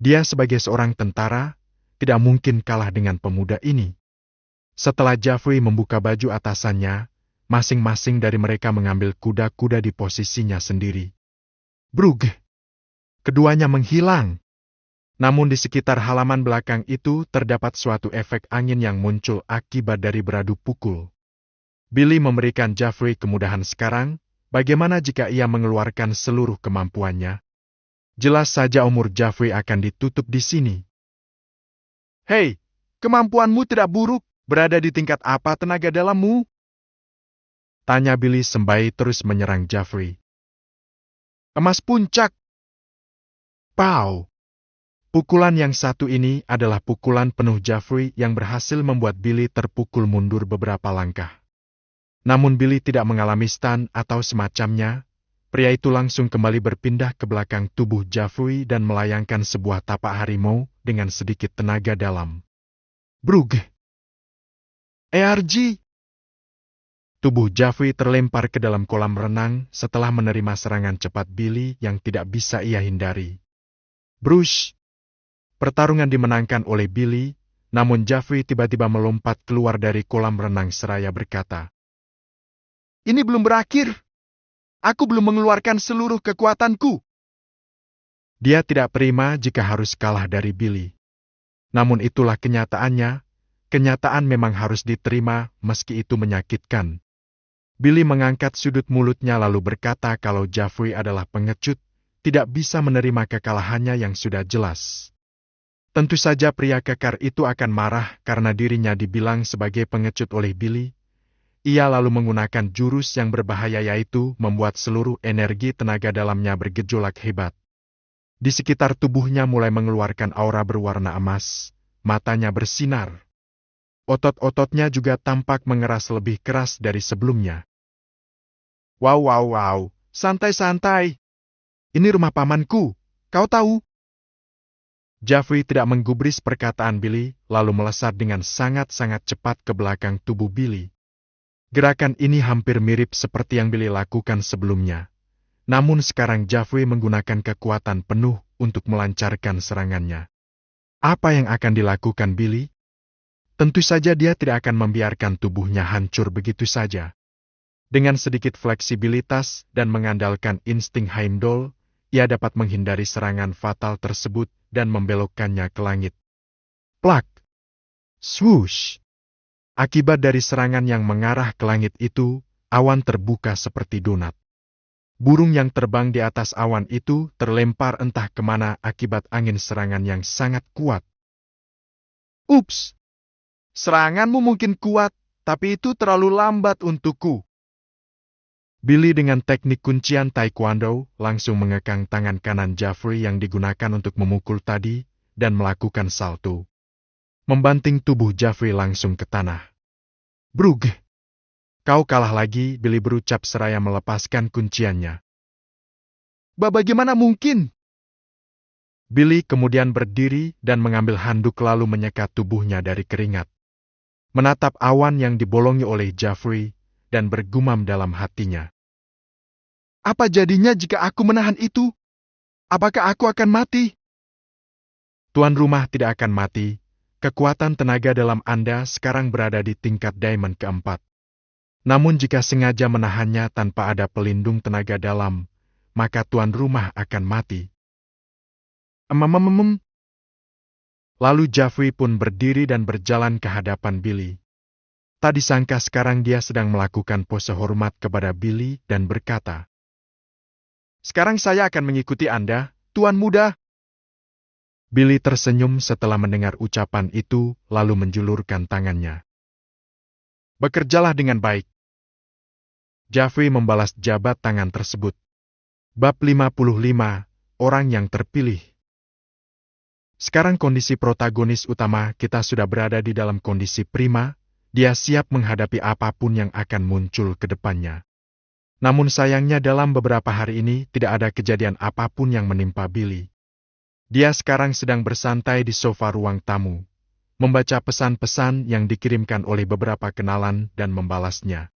Dia sebagai seorang tentara, tidak mungkin kalah dengan pemuda ini. Setelah Jeffrey membuka baju atasannya, masing-masing dari mereka mengambil kuda-kuda di posisinya sendiri. Brug! Keduanya menghilang. Namun di sekitar halaman belakang itu terdapat suatu efek angin yang muncul akibat dari beradu pukul. Billy memberikan Jeffrey kemudahan sekarang, bagaimana jika ia mengeluarkan seluruh kemampuannya? Jelas saja umur Jeffrey akan ditutup di sini. Hei, kemampuanmu tidak buruk, berada di tingkat apa tenaga dalammu? Tanya Billy sembari terus menyerang Jeffrey. Emas puncak. Pow! Pukulan yang satu ini adalah pukulan penuh Jeffrey yang berhasil membuat Billy terpukul mundur beberapa langkah. Namun Billy tidak mengalami stun atau semacamnya. Pria itu langsung kembali berpindah ke belakang tubuh Jeffrey dan melayangkan sebuah tapak harimau dengan sedikit tenaga dalam. Brug! ERG! Tubuh Jeffrey terlempar ke dalam kolam renang setelah menerima serangan cepat Billy yang tidak bisa ia hindari. Brush! Pertarungan dimenangkan oleh Billy, namun Jeffrey tiba-tiba melompat keluar dari kolam renang seraya berkata, "Ini belum berakhir." Aku belum mengeluarkan seluruh kekuatanku. Dia tidak prima jika harus kalah dari Billy. Namun itulah kenyataannya. Kenyataan memang harus diterima meski itu menyakitkan. Billy mengangkat sudut mulutnya lalu berkata kalau Jeffrey adalah pengecut, tidak bisa menerima kekalahannya yang sudah jelas. Tentu saja pria kekar itu akan marah karena dirinya dibilang sebagai pengecut oleh Billy. Ia lalu menggunakan jurus yang berbahaya yaitu membuat seluruh energi tenaga dalamnya bergejolak hebat. Di sekitar tubuhnya mulai mengeluarkan aura berwarna emas, matanya bersinar. Otot-ototnya juga tampak mengeras lebih keras dari sebelumnya. Wow, santai-santai. Ini rumah pamanku, kau tahu? Jeffrey tidak menggubris perkataan Billy, lalu melesat dengan sangat-sangat cepat ke belakang tubuh Billy. Gerakan ini hampir mirip seperti yang Billy lakukan sebelumnya. Namun sekarang Jeffrey menggunakan kekuatan penuh untuk melancarkan serangannya. Apa yang akan dilakukan Billy? Tentu saja dia tidak akan membiarkan tubuhnya hancur begitu saja. Dengan sedikit fleksibilitas dan mengandalkan insting Heimdall, ia dapat menghindari serangan fatal tersebut dan membelokkannya ke langit. Plak! Swoosh! Akibat dari serangan yang mengarah ke langit itu, awan terbuka seperti donat. Burung yang terbang di atas awan itu terlempar entah kemana akibat angin serangan yang sangat kuat. Ups! Seranganmu mungkin kuat, tapi itu terlalu lambat untukku. Billy dengan teknik kuncian taekwondo langsung mengekang tangan kanan Jeffrey yang digunakan untuk memukul tadi dan melakukan salto. Membanting tubuh Jeffrey langsung ke tanah. Brug! Kau kalah lagi, Billy berucap seraya melepaskan kunciannya. Bagaimana mungkin? Billy kemudian berdiri dan mengambil handuk lalu menyekat tubuhnya dari keringat. Menatap awan yang dibolongi oleh Jeffrey dan bergumam dalam hatinya. Apa jadinya jika aku menahan itu? Apakah aku akan mati? Tuan rumah tidak akan mati. Kekuatan tenaga dalam Anda sekarang berada di tingkat diamond keempat. Namun jika sengaja menahannya tanpa ada pelindung tenaga dalam, maka tuan rumah akan mati. Lalu Jeffrey pun berdiri dan berjalan ke hadapan Billy. Tak disangka sekarang dia sedang melakukan pose hormat kepada Billy dan berkata, "Sekarang saya akan mengikuti Anda, Tuan Muda." Billy tersenyum setelah mendengar ucapan itu, lalu menjulurkan tangannya. "Bekerjalah dengan baik." Jeffrey membalas jabat tangan tersebut. Bab 55, Orang yang Terpilih. Sekarang kondisi protagonis utama kita sudah berada di dalam kondisi prima, dia siap menghadapi apapun yang akan muncul ke depannya. Namun sayangnya dalam beberapa hari ini tidak ada kejadian apapun yang menimpa Billy. Dia sekarang sedang bersantai di sofa ruang tamu, membaca pesan-pesan yang dikirimkan oleh beberapa kenalan dan membalasnya.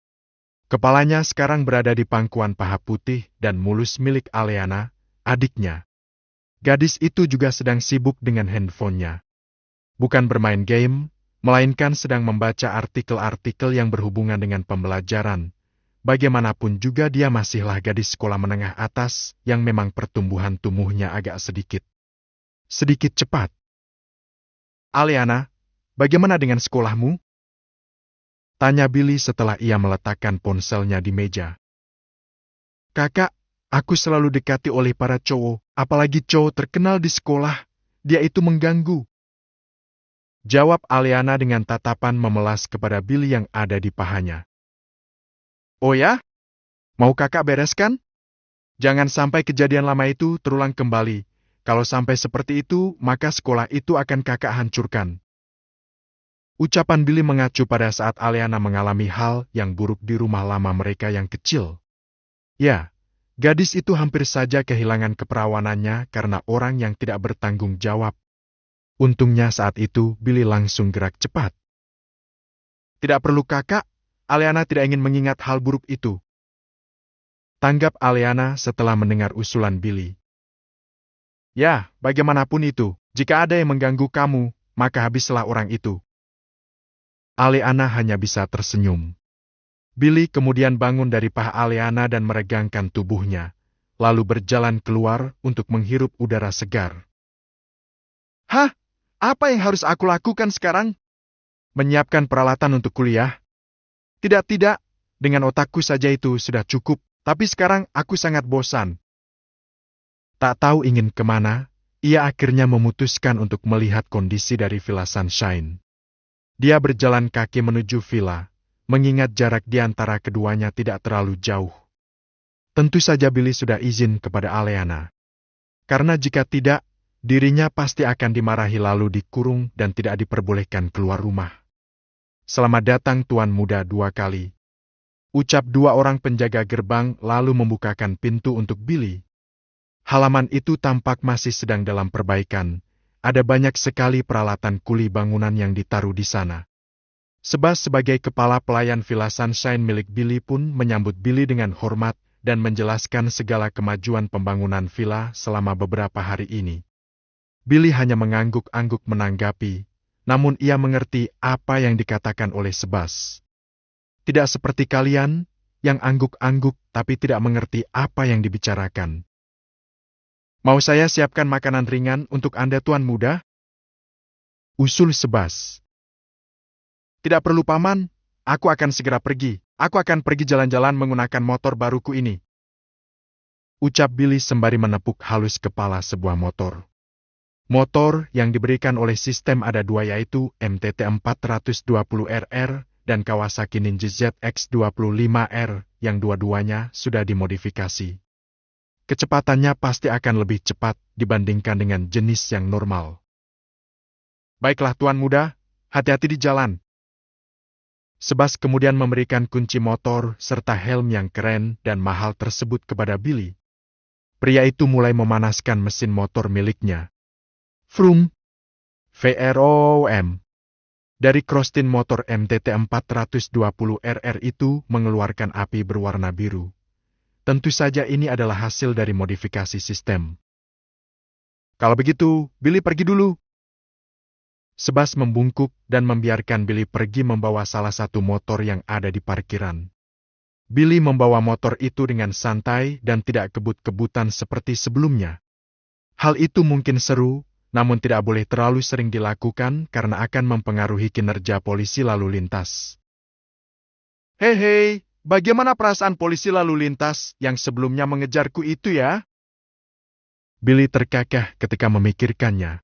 Kepalanya sekarang berada di pangkuan paha putih dan mulus milik Aleana, adiknya. Gadis itu juga sedang sibuk dengan handphonenya. Bukan bermain game, melainkan sedang membaca artikel-artikel yang berhubungan dengan pembelajaran. Bagaimanapun juga dia masihlah gadis sekolah menengah atas yang memang pertumbuhan tubuhnya agak sedikit cepat. Aleana, bagaimana dengan sekolahmu? Tanya Billy setelah ia meletakkan ponselnya di meja. Kakak, aku selalu dekati oleh para cowok, apalagi cowok terkenal di sekolah. Dia itu mengganggu. Jawab Aleana dengan tatapan memelas kepada Billy yang ada di pahanya. Oh ya? Mau kakak bereskan? Jangan sampai kejadian lama itu terulang kembali. Kalau sampai seperti itu, maka sekolah itu akan kakak hancurkan. Ucapan Billy mengacu pada saat Aleana mengalami hal yang buruk di rumah lama mereka yang kecil. Ya, gadis itu hampir saja kehilangan keperawanannya karena orang yang tidak bertanggung jawab. Untungnya saat itu Billy langsung gerak cepat. Tidak perlu kakak, Aleana tidak ingin mengingat hal buruk itu. Tanggap Aleana setelah mendengar usulan Billy. Ya, bagaimanapun itu, jika ada yang mengganggu kamu, maka habislah orang itu. Aleana hanya bisa tersenyum. Billy kemudian bangun dari paha Aleana dan meregangkan tubuhnya, lalu berjalan keluar untuk menghirup udara segar. Hah? Apa yang harus aku lakukan sekarang? Menyiapkan peralatan untuk kuliah? Tidak, dengan otakku saja itu sudah cukup, tapi sekarang aku sangat bosan. Tak tahu ingin kemana, ia akhirnya memutuskan untuk melihat kondisi dari Villa Sunshine. Dia berjalan kaki menuju villa, mengingat jarak di antara keduanya tidak terlalu jauh. Tentu saja Billy sudah izin kepada Aleana. Karena jika tidak, dirinya pasti akan dimarahi lalu dikurung dan tidak diperbolehkan keluar rumah. Selamat datang Tuan Muda 2 kali. Ucap 2 orang penjaga gerbang lalu membukakan pintu untuk Billy. Halaman itu tampak masih sedang dalam perbaikan. Ada banyak sekali peralatan kuli bangunan yang ditaruh di sana. Sebas sebagai kepala pelayan Villa Sunshine milik Billy pun menyambut Billy dengan hormat dan menjelaskan segala kemajuan pembangunan villa selama beberapa hari ini. Billy hanya mengangguk-angguk menanggapi, namun ia mengerti apa yang dikatakan oleh Sebas. Tidak seperti kalian, yang angguk-angguk tapi tidak mengerti apa yang dibicarakan. Mau saya siapkan makanan ringan untuk Anda Tuan Muda? Usul Sebas. Tidak perlu paman, aku akan segera pergi. Aku akan pergi jalan-jalan menggunakan motor baruku ini. Ucap Billy sembari menepuk halus kepala sebuah motor. Motor yang diberikan oleh sistem ada 2 yaitu MTT 420RR dan Kawasaki Ninja ZX25R yang dua-duanya sudah dimodifikasi. Kecepatannya pasti akan lebih cepat dibandingkan dengan jenis yang normal. Baiklah Tuan Muda, hati-hati di jalan. Sebas kemudian memberikan kunci motor serta helm yang keren dan mahal tersebut kepada Billy. Pria itu mulai memanaskan mesin motor miliknya. Vroom! VROM. Dari krostin motor MTT 420RR itu mengeluarkan api berwarna biru. Tentu saja ini adalah hasil dari modifikasi sistem. Kalau begitu, Billy pergi dulu. Sebas membungkuk dan membiarkan Billy pergi membawa salah satu motor yang ada di parkiran. Billy membawa motor itu dengan santai dan tidak kebut-kebutan seperti sebelumnya. Hal itu mungkin seru, namun tidak boleh terlalu sering dilakukan karena akan mempengaruhi kinerja polisi lalu lintas. Hei, bagaimana perasaan polisi lalu lintas yang sebelumnya mengejarku itu ya? Billy terkekeh ketika memikirkannya.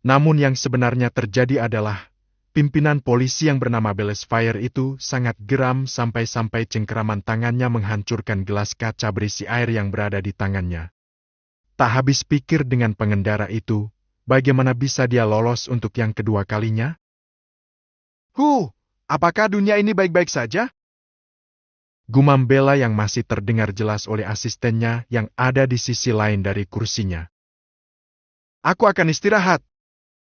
Namun yang sebenarnya terjadi adalah, pimpinan polisi yang bernama Belesfire itu sangat geram sampai-sampai cengkeraman tangannya menghancurkan gelas kaca berisi air yang berada di tangannya. Tak habis pikir dengan pengendara itu, bagaimana bisa dia lolos untuk yang kedua kalinya? Apakah dunia ini baik-baik saja? Gumam Bella yang masih terdengar jelas oleh asistennya yang ada di sisi lain dari kursinya. Aku akan istirahat.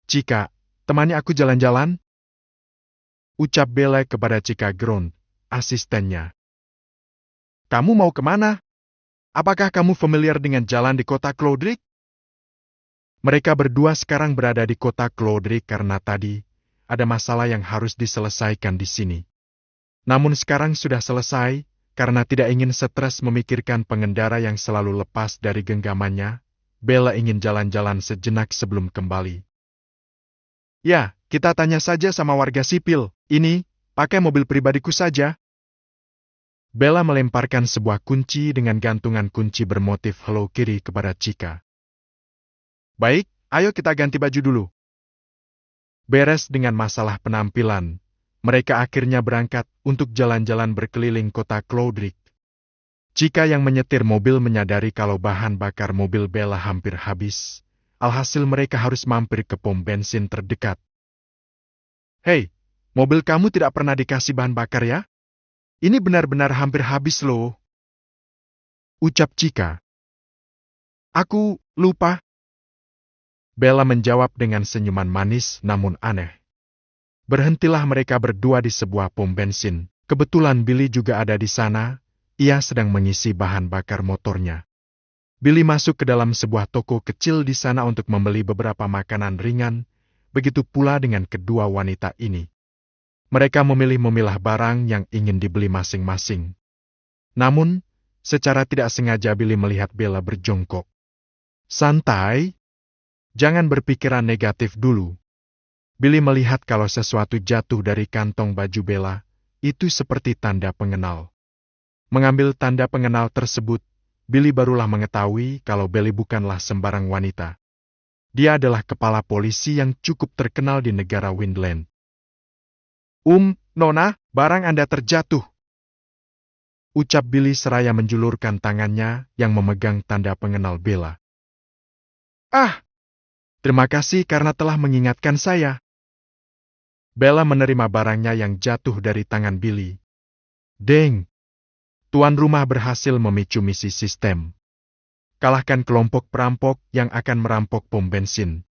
Cika, temani aku jalan-jalan? Ucap Bella kepada Cika Grond, asistennya. Kamu mau kemana? Apakah kamu familiar dengan jalan di kota Clodric? Mereka berdua sekarang berada di kota Clodric karena tadi ada masalah yang harus diselesaikan di sini. Namun sekarang sudah selesai karena tidak ingin stres memikirkan pengendara yang selalu lepas dari genggamannya. Bella ingin jalan-jalan sejenak sebelum kembali. Ya, kita tanya saja sama warga sipil. Ini, pakai mobil pribadiku saja. Bella melemparkan sebuah kunci dengan gantungan kunci bermotif Hello Kitty kepada Cika. Baik, ayo kita ganti baju dulu. Beres dengan masalah penampilan, mereka akhirnya berangkat untuk jalan-jalan berkeliling kota Clodric. Cika yang menyetir mobil menyadari kalau bahan bakar mobil Bella hampir habis. Alhasil mereka harus mampir ke pom bensin terdekat. Hei, mobil kamu tidak pernah dikasih bahan bakar ya? Ini benar-benar hampir habis loh. Ucap Cika. Aku lupa. Bella menjawab dengan senyuman manis namun aneh. Berhentilah mereka berdua di sebuah pom bensin. Kebetulan Billy juga ada di sana. Ia sedang mengisi bahan bakar motornya. Billy masuk ke dalam sebuah toko kecil di sana untuk membeli beberapa makanan ringan, begitu pula dengan kedua wanita ini. Mereka memilih memilah barang yang ingin dibeli masing-masing. Namun, secara tidak sengaja Billy melihat Bella berjongkok. Santai, jangan berpikiran negatif dulu. Billy melihat kalau sesuatu jatuh dari kantong baju Bella, itu seperti tanda pengenal. Mengambil tanda pengenal tersebut, Billy barulah mengetahui kalau Belly bukanlah sembarang wanita. Dia adalah kepala polisi yang cukup terkenal di negara Windland. Nona, barang Anda terjatuh. Ucap Billy seraya menjulurkan tangannya yang memegang tanda pengenal Bella. Ah, terima kasih karena telah mengingatkan saya. Bella menerima barangnya yang jatuh dari tangan Billy. Deng, tuan rumah berhasil memicu misi sistem. Kalahkan kelompok perampok yang akan merampok pom bensin.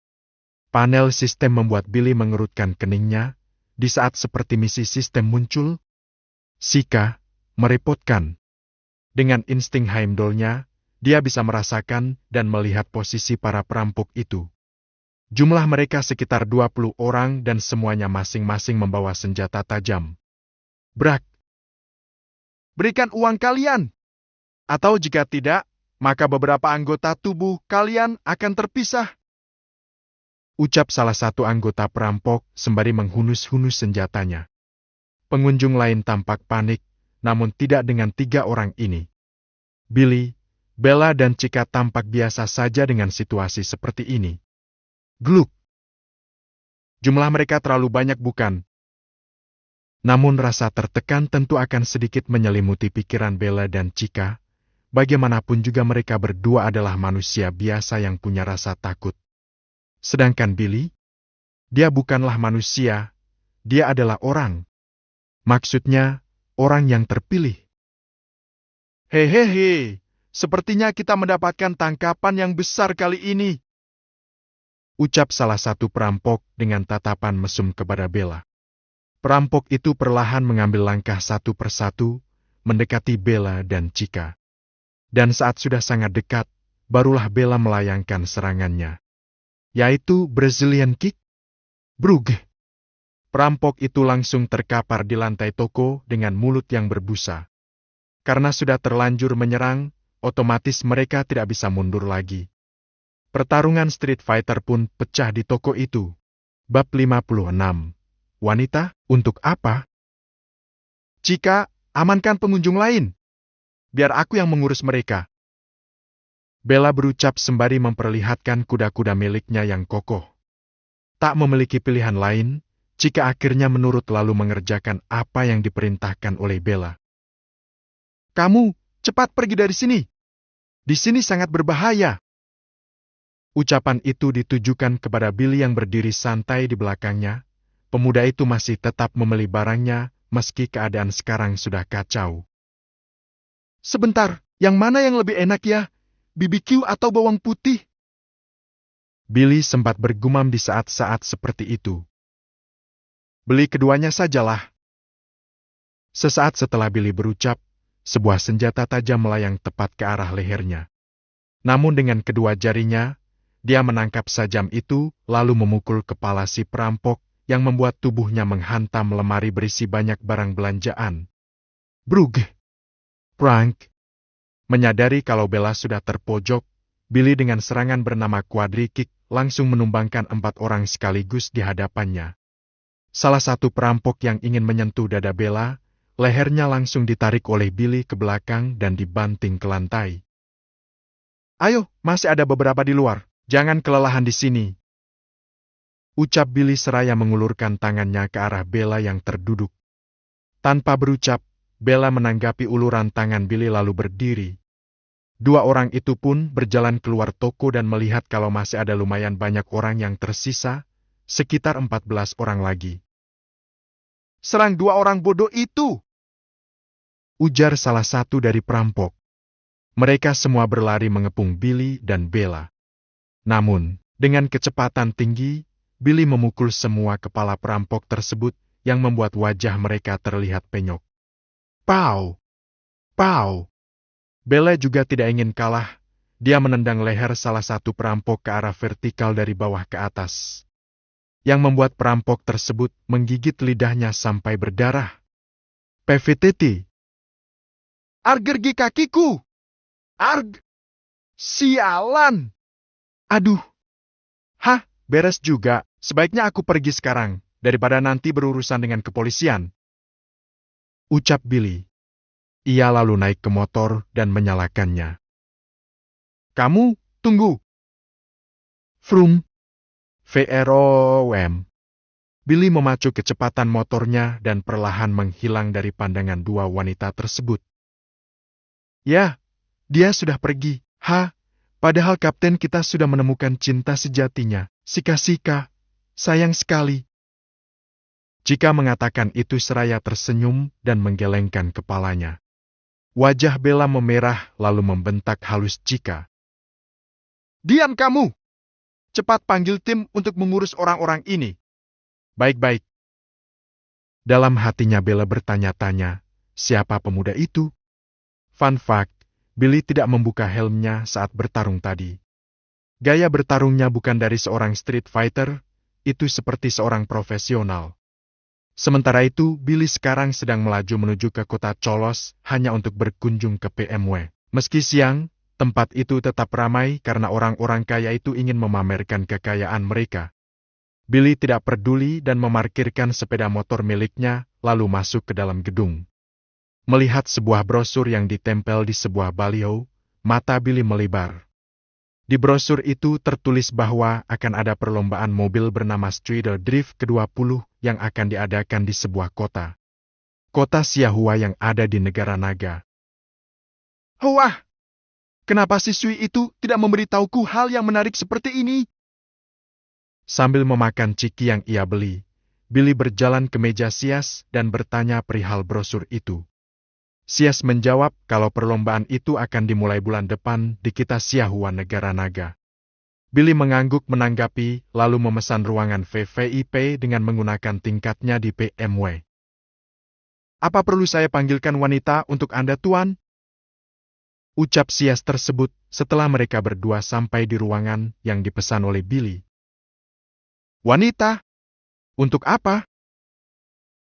Panel sistem membuat Billy mengerutkan keningnya di saat seperti misi sistem muncul. Sika, merepotkan. Dengan insting Heimdallnya, dia bisa merasakan dan melihat posisi para perampok itu. Jumlah mereka sekitar 20 orang dan semuanya masing-masing membawa senjata tajam. Brak! Berikan uang kalian! Atau jika tidak, maka beberapa anggota tubuh kalian akan terpisah. Ucap salah satu anggota perampok sembari menghunus-hunus senjatanya. Pengunjung lain tampak panik, namun tidak dengan 3 orang ini. Billy, Bella dan Cika tampak biasa saja dengan situasi seperti ini. Gluk! Jumlah mereka terlalu banyak bukan? Namun rasa tertekan tentu akan sedikit menyelimuti pikiran Bella dan Cika. Bagaimanapun juga mereka berdua adalah manusia biasa yang punya rasa takut. Sedangkan Billy, dia bukanlah manusia, dia adalah orang. Maksudnya, orang yang terpilih. Hehehe, sepertinya kita mendapatkan tangkapan yang besar kali ini. Ucap salah satu perampok dengan tatapan mesum kepada Bella. Perampok itu perlahan mengambil langkah satu persatu, mendekati Bella dan Cika. Dan saat sudah sangat dekat, barulah Bella melayangkan serangannya. Yaitu Brazilian Kick. Brug! Perampok itu langsung terkapar di lantai toko dengan mulut yang berbusa. Karena sudah terlanjur menyerang, otomatis mereka tidak bisa mundur lagi. Pertarungan Street Fighter pun pecah di toko itu. Bab 56. Wanita, untuk apa? Cika, amankan pengunjung lain. Biar aku yang mengurus mereka. Bella berucap sembari memperlihatkan kuda-kuda miliknya yang kokoh. Tak memiliki pilihan lain, Cika akhirnya menurut lalu mengerjakan apa yang diperintahkan oleh Bella. Kamu, cepat pergi dari sini. Di sini sangat berbahaya. Ucapan itu ditujukan kepada Billy yang berdiri santai di belakangnya. Pemuda itu masih tetap membeli barangnya, meski keadaan sekarang sudah kacau. Sebentar, yang mana yang lebih enak ya? BBQ atau bawang putih? Billy sempat bergumam di saat-saat seperti itu. Beli keduanya sajalah. Sesaat setelah Billy berucap, sebuah senjata tajam melayang tepat ke arah lehernya. Namun dengan kedua jarinya, dia menangkap sajam itu lalu memukul kepala si perampok yang membuat tubuhnya menghantam lemari berisi banyak barang belanjaan. Brug! Prank! Menyadari kalau Bella sudah terpojok, Billy dengan serangan bernama Quadri Kick langsung menumbangkan 4 orang sekaligus di hadapannya. Salah satu perampok yang ingin menyentuh dada Bella, lehernya langsung ditarik oleh Billy ke belakang dan dibanting ke lantai. Ayo, masih ada beberapa di luar, jangan kelelahan di sini. Ucap Billy seraya mengulurkan tangannya ke arah Bella yang terduduk. Tanpa berucap, Bella menanggapi uluran tangan Billy lalu berdiri. 2 orang itu pun berjalan keluar toko dan melihat kalau masih ada lumayan banyak orang yang tersisa, sekitar 14 orang lagi. Serang 2 orang bodoh itu! Ujar salah satu dari perampok. Mereka semua berlari mengepung Billy dan Bella. Namun, dengan kecepatan tinggi, Billy memukul semua kepala perampok tersebut yang membuat wajah mereka terlihat penyok. Pow! Pow! Bella juga tidak ingin kalah. Dia menendang leher salah satu perampok ke arah vertikal dari bawah ke atas. yang membuat perampok tersebut menggigit lidahnya sampai berdarah. PVTT. Argergi kakiku! Arg! Sialan! Aduh! Hah, beres juga. Sebaiknya aku pergi sekarang, daripada nanti berurusan dengan kepolisian. Ucap Billy. Ia lalu naik ke motor dan menyalakannya. Kamu, tunggu. Vroom. VROM. Billy memacu kecepatan motornya dan perlahan menghilang dari pandangan dua wanita tersebut. Ya, dia sudah pergi. Padahal kapten kita sudah menemukan cinta sejatinya, Sika-Sika. Sayang sekali. Jika mengatakan itu seraya tersenyum dan menggelengkan kepalanya. Wajah Bella memerah lalu membentak halus Cika. Diam kamu! Cepat panggil tim untuk mengurus orang-orang ini. Baik-baik. Dalam hatinya Bella bertanya-tanya, siapa pemuda itu? Fun fact, Billy tidak membuka helmnya saat bertarung tadi. Gaya bertarungnya bukan dari seorang street fighter, itu seperti seorang profesional. Sementara itu, Billy sekarang sedang melaju menuju ke kota Cholos hanya untuk berkunjung ke PMW. Meski siang, tempat itu tetap ramai karena orang-orang kaya itu ingin memamerkan kekayaan mereka. Billy tidak peduli dan memarkirkan sepeda motor miliknya, lalu masuk ke dalam gedung. Melihat sebuah brosur yang ditempel di sebuah baliho, mata Billy melebar. Di brosur itu tertulis bahwa akan ada perlombaan mobil bernama Streeter Drift ke-20 yang akan diadakan di sebuah kota. Kota Xiahua yang ada di negara naga. Wah! Kenapa siswi itu tidak memberitahuku hal yang menarik seperti ini? Sambil memakan ciki yang ia beli, Billy berjalan ke meja Sias dan bertanya perihal brosur itu. Sias menjawab kalau perlombaan itu akan dimulai bulan depan di Kota Xiahua negara naga. Billy mengangguk menanggapi, lalu memesan ruangan VVIP dengan menggunakan tingkatnya di PMW. Apa perlu saya panggilkan wanita untuk Anda, Tuan? Ucap Sias tersebut setelah mereka berdua sampai di ruangan yang dipesan oleh Billy. Wanita? Untuk apa?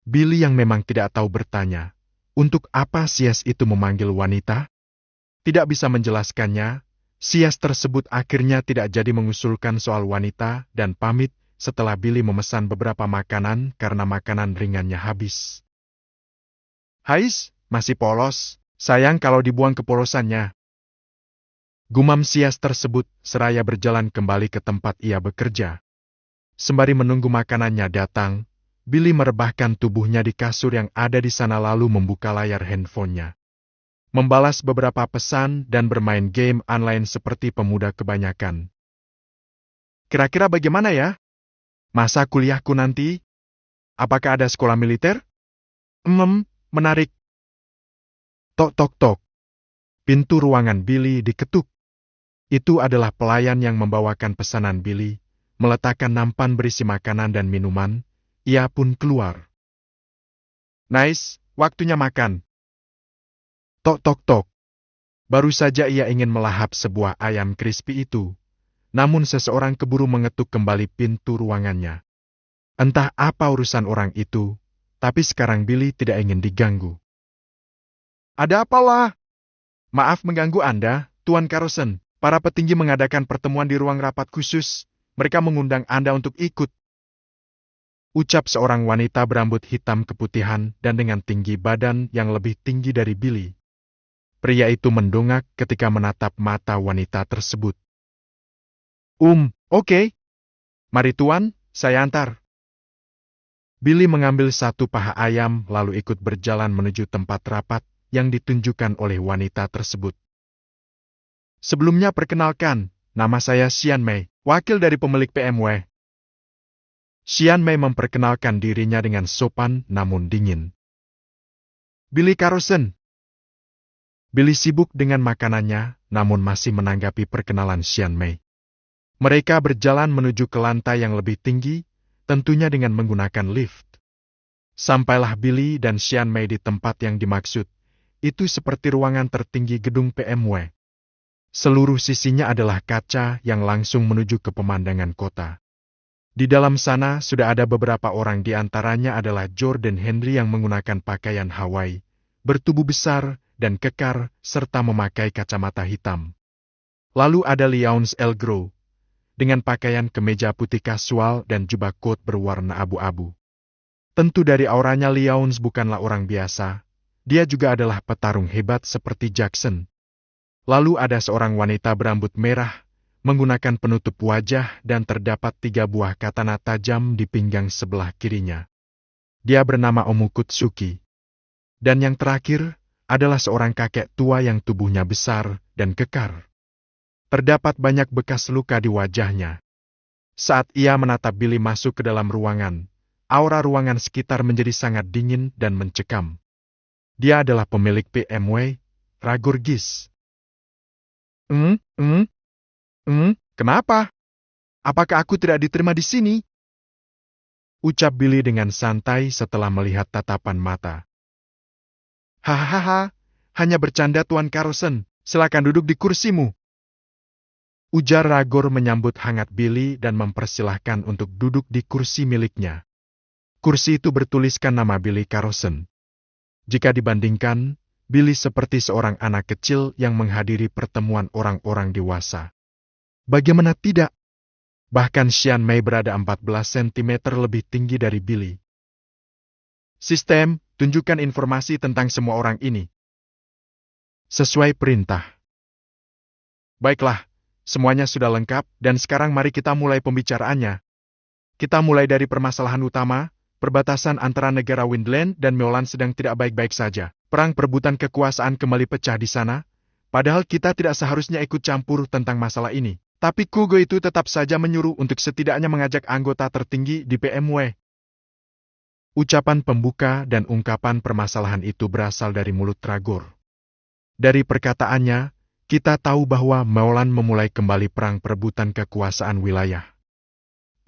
Billy yang memang tidak tahu bertanya. Untuk apa Sias itu memanggil wanita? Tidak bisa menjelaskannya, Sias tersebut akhirnya tidak jadi mengusulkan soal wanita dan pamit setelah Billy memesan beberapa makanan karena makanan ringannya habis. Hais, masih polos, sayang kalau dibuang kepolosannya. Gumam Sias tersebut seraya berjalan kembali ke tempat ia bekerja. Sembari menunggu makanannya datang, Billy merebahkan tubuhnya di kasur yang ada di sana lalu membuka layar handphonenya. Membalas beberapa pesan dan bermain game online seperti pemuda kebanyakan. Kira-kira bagaimana ya? Masa kuliahku nanti? Apakah ada sekolah militer? Menarik. Tok tok tok. Pintu ruangan Billy diketuk. Itu adalah pelayan yang membawakan pesanan Billy, meletakkan nampan berisi makanan dan minuman. Ia pun keluar. Nice, waktunya makan. Tok tok tok. Baru saja ia ingin melahap sebuah ayam crispy itu, namun seseorang keburu mengetuk kembali pintu ruangannya. Entah apa urusan orang itu, tapi sekarang Billy tidak ingin diganggu. Ada apalah? Maaf mengganggu Anda, Tuan Carlson. Para petinggi mengadakan pertemuan di ruang rapat khusus. Mereka mengundang Anda untuk ikut. Ucap seorang wanita berambut hitam keputihan dan dengan tinggi badan yang lebih tinggi dari Billy. Pria itu mendongak ketika menatap mata wanita tersebut. Oke. Mari Tuan, saya antar. Billy mengambil satu paha ayam lalu ikut berjalan menuju tempat rapat yang ditunjukkan oleh wanita tersebut. Sebelumnya perkenalkan, nama saya Xian Mei, wakil dari pemilik PMW. Xian Mei memperkenalkan dirinya dengan sopan namun dingin. Billy Carlson. Billy sibuk dengan makanannya, namun masih menanggapi perkenalan Xian Mei. Mereka berjalan menuju ke lantai yang lebih tinggi, tentunya dengan menggunakan lift. Sampailah Billy dan Xian Mei di tempat yang dimaksud. Itu seperti ruangan tertinggi gedung PMW. Seluruh sisinya adalah kaca yang langsung menuju ke pemandangan kota. Di dalam sana sudah ada beberapa orang, di antaranya adalah Jordan Henry yang menggunakan pakaian Hawaii, bertubuh besar dan kekar, serta memakai kacamata hitam. Lalu ada Leonce Elgro, dengan pakaian kemeja putih kasual dan jubah coat berwarna abu-abu. Tentu dari auranya Leonce bukanlah orang biasa, dia juga adalah petarung hebat seperti Jackson. Lalu ada seorang wanita berambut merah, menggunakan penutup wajah dan terdapat 3 buah katana tajam di pinggang sebelah kirinya. Dia bernama Omukutsuki. Dan yang terakhir adalah seorang kakek tua yang tubuhnya besar dan kekar. Terdapat banyak bekas luka di wajahnya. Saat ia menatap Billy masuk ke dalam ruangan, aura ruangan sekitar menjadi sangat dingin dan mencekam. Dia adalah pemilik PMW, Ragor Gish. Kenapa? Apakah aku tidak diterima di sini? Ucap Billy dengan santai setelah melihat tatapan mata. Hahaha, hanya bercanda Tuan Carlson, silakan duduk di kursimu. Ujar Ragor menyambut hangat Billy dan mempersilahkan untuk duduk di kursi miliknya. Kursi itu bertuliskan nama Billy Carlson. Jika dibandingkan, Billy seperti seorang anak kecil yang menghadiri pertemuan orang-orang dewasa. Bagaimana tidak? Bahkan Xian Mei berada 14 cm lebih tinggi dari Billy. Sistem, tunjukkan informasi tentang semua orang ini. Sesuai perintah. Baiklah, semuanya sudah lengkap dan sekarang mari kita mulai pembicaraannya. Kita mulai dari permasalahan utama, perbatasan antara negara Windland dan Meolan sedang tidak baik-baik saja. Perang perebutan kekuasaan kembali pecah di sana, padahal kita tidak seharusnya ikut campur tentang masalah ini. Tapi Kugo itu tetap saja menyuruh untuk setidaknya mengajak anggota tertinggi di PMW. Ucapan pembuka dan ungkapan permasalahan itu berasal dari mulut Ragor. Dari perkataannya, kita tahu bahwa Meolan memulai kembali perang perebutan kekuasaan wilayah.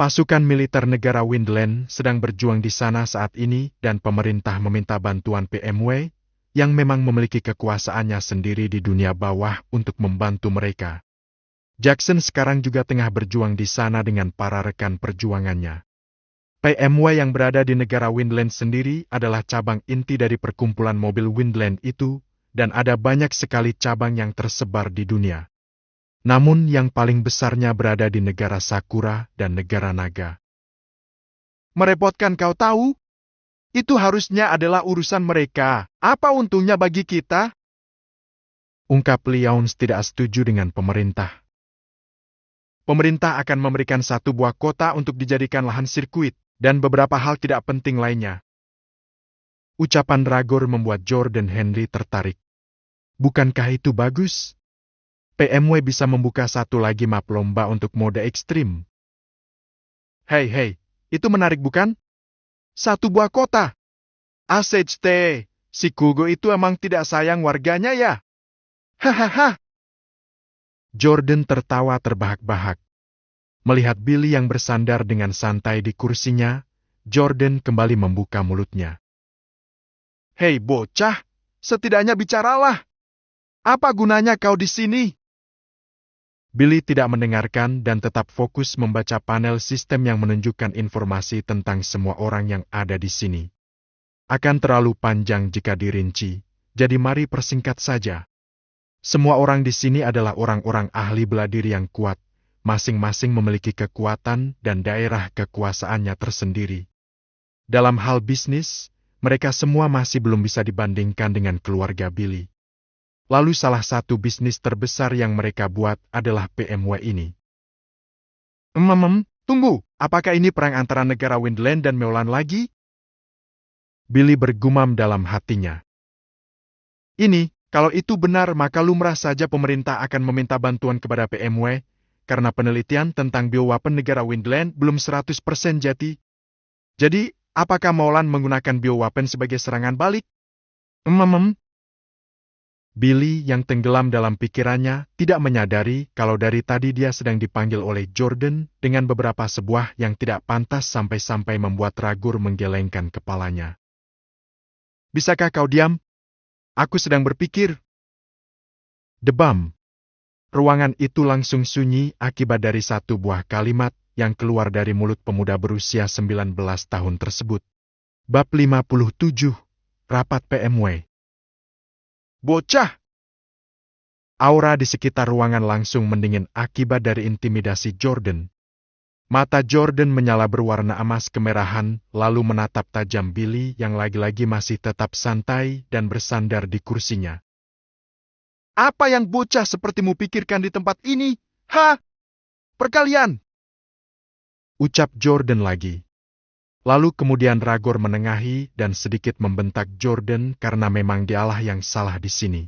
Pasukan militer negara Windland sedang berjuang di sana saat ini dan pemerintah meminta bantuan PMW yang memang memiliki kekuasaannya sendiri di dunia bawah untuk membantu mereka. Jackson sekarang juga tengah berjuang di sana dengan para rekan perjuangannya. PMW yang berada di negara Windland sendiri adalah cabang inti dari perkumpulan mobil Windland itu, dan ada banyak sekali cabang yang tersebar di dunia. Namun yang paling besarnya berada di negara Sakura dan negara Naga. Merepotkan kau tahu? Itu harusnya adalah urusan mereka. Apa untungnya bagi kita? Ungkap Leonce tidak setuju dengan pemerintah. Pemerintah akan memberikan 1 buah kota untuk dijadikan lahan sirkuit, dan beberapa hal tidak penting lainnya. Ucapan Ragor membuat Jordan Henry tertarik. Bukankah itu bagus? PMW bisa membuka 1 lagi map lomba untuk mode ekstrim. Hei, itu menarik bukan? 1 buah kota. ACHT, si Kugo itu emang tidak sayang warganya ya? Hahaha. Jordan tertawa terbahak-bahak. Melihat Billy yang bersandar dengan santai di kursinya, Jordan kembali membuka mulutnya. Hei bocah, setidaknya bicaralah. Apa gunanya kau di sini? Billy tidak mendengarkan dan tetap fokus membaca panel sistem yang menunjukkan informasi tentang semua orang yang ada di sini. Akan terlalu panjang jika dirinci, jadi mari persingkat saja. Semua orang di sini adalah orang-orang ahli bela diri yang kuat, masing-masing memiliki kekuatan dan daerah kekuasaannya tersendiri. Dalam hal bisnis, mereka semua masih belum bisa dibandingkan dengan keluarga Billy. Lalu salah satu bisnis terbesar yang mereka buat adalah PMW ini. Tunggu, apakah ini perang antara negara Windland dan Meolan lagi? Billy bergumam dalam hatinya. Kalau itu benar maka lumrah saja pemerintah akan meminta bantuan kepada PMW, karena penelitian tentang bioweapon negara Windland belum 100% jadi. Jadi, apakah Meolan menggunakan bioweapon sebagai serangan balik? Billy yang tenggelam dalam pikirannya tidak menyadari kalau dari tadi dia sedang dipanggil oleh Jordan dengan beberapa sebuah yang tidak pantas sampai-sampai membuat Ragor menggelengkan kepalanya. Bisakah kau diam? Aku sedang berpikir. Debam. Ruangan itu langsung sunyi akibat dari 1 buah kalimat yang keluar dari mulut pemuda berusia 19 tahun tersebut. Bab 57, Rapat PMW. Bocah! Aura di sekitar ruangan langsung mendingin akibat dari intimidasi Jordan. Mata Jordan menyala berwarna emas kemerahan, lalu menatap tajam Billy yang lagi-lagi masih tetap santai dan bersandar di kursinya. Apa yang bocah sepertimu pikirkan di tempat ini? Ha? Perkalian! Ucap Jordan lagi. Lalu kemudian Ragor menengahi dan sedikit membentak Jordan karena memang dialah yang salah di sini.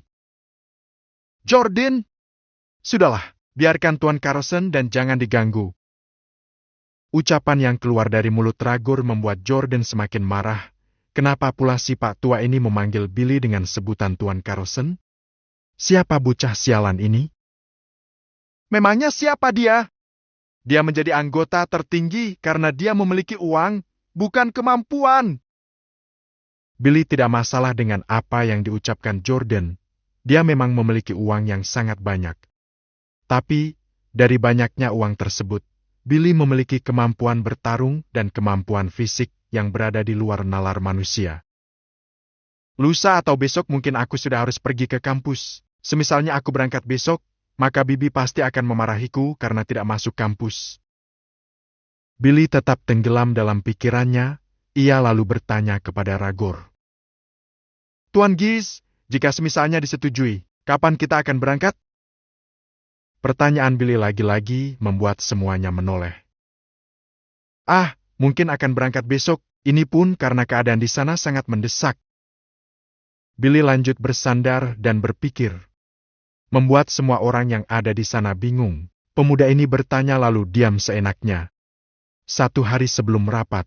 Jordan! Sudahlah, biarkan Tuan Carlson dan jangan diganggu. Ucapan yang keluar dari mulut Ragor membuat Jordan semakin marah. Kenapa pula si Pak Tua ini memanggil Billy dengan sebutan Tuan Carlson? Siapa bocah sialan ini? Memangnya siapa dia? Dia menjadi anggota tertinggi karena dia memiliki uang, bukan kemampuan. Billy tidak masalah dengan apa yang diucapkan Jordan. Dia memang memiliki uang yang sangat banyak. Tapi, dari banyaknya uang tersebut, Billy memiliki kemampuan bertarung dan kemampuan fisik yang berada di luar nalar manusia. Lusa atau besok mungkin aku sudah harus pergi ke kampus. Semisalnya aku berangkat besok, maka Bibi pasti akan memarahiku karena tidak masuk kampus. Billy tetap tenggelam dalam pikirannya, ia lalu bertanya kepada Ragor. Tuan Gies, jika semisalnya disetujui, kapan kita akan berangkat? Pertanyaan Billy lagi-lagi membuat semuanya menoleh. Mungkin akan berangkat besok, ini pun karena keadaan di sana sangat mendesak. Billy lanjut bersandar dan berpikir. Membuat semua orang yang ada di sana bingung. Pemuda ini bertanya lalu diam seenaknya. 1 hari sebelum rapat.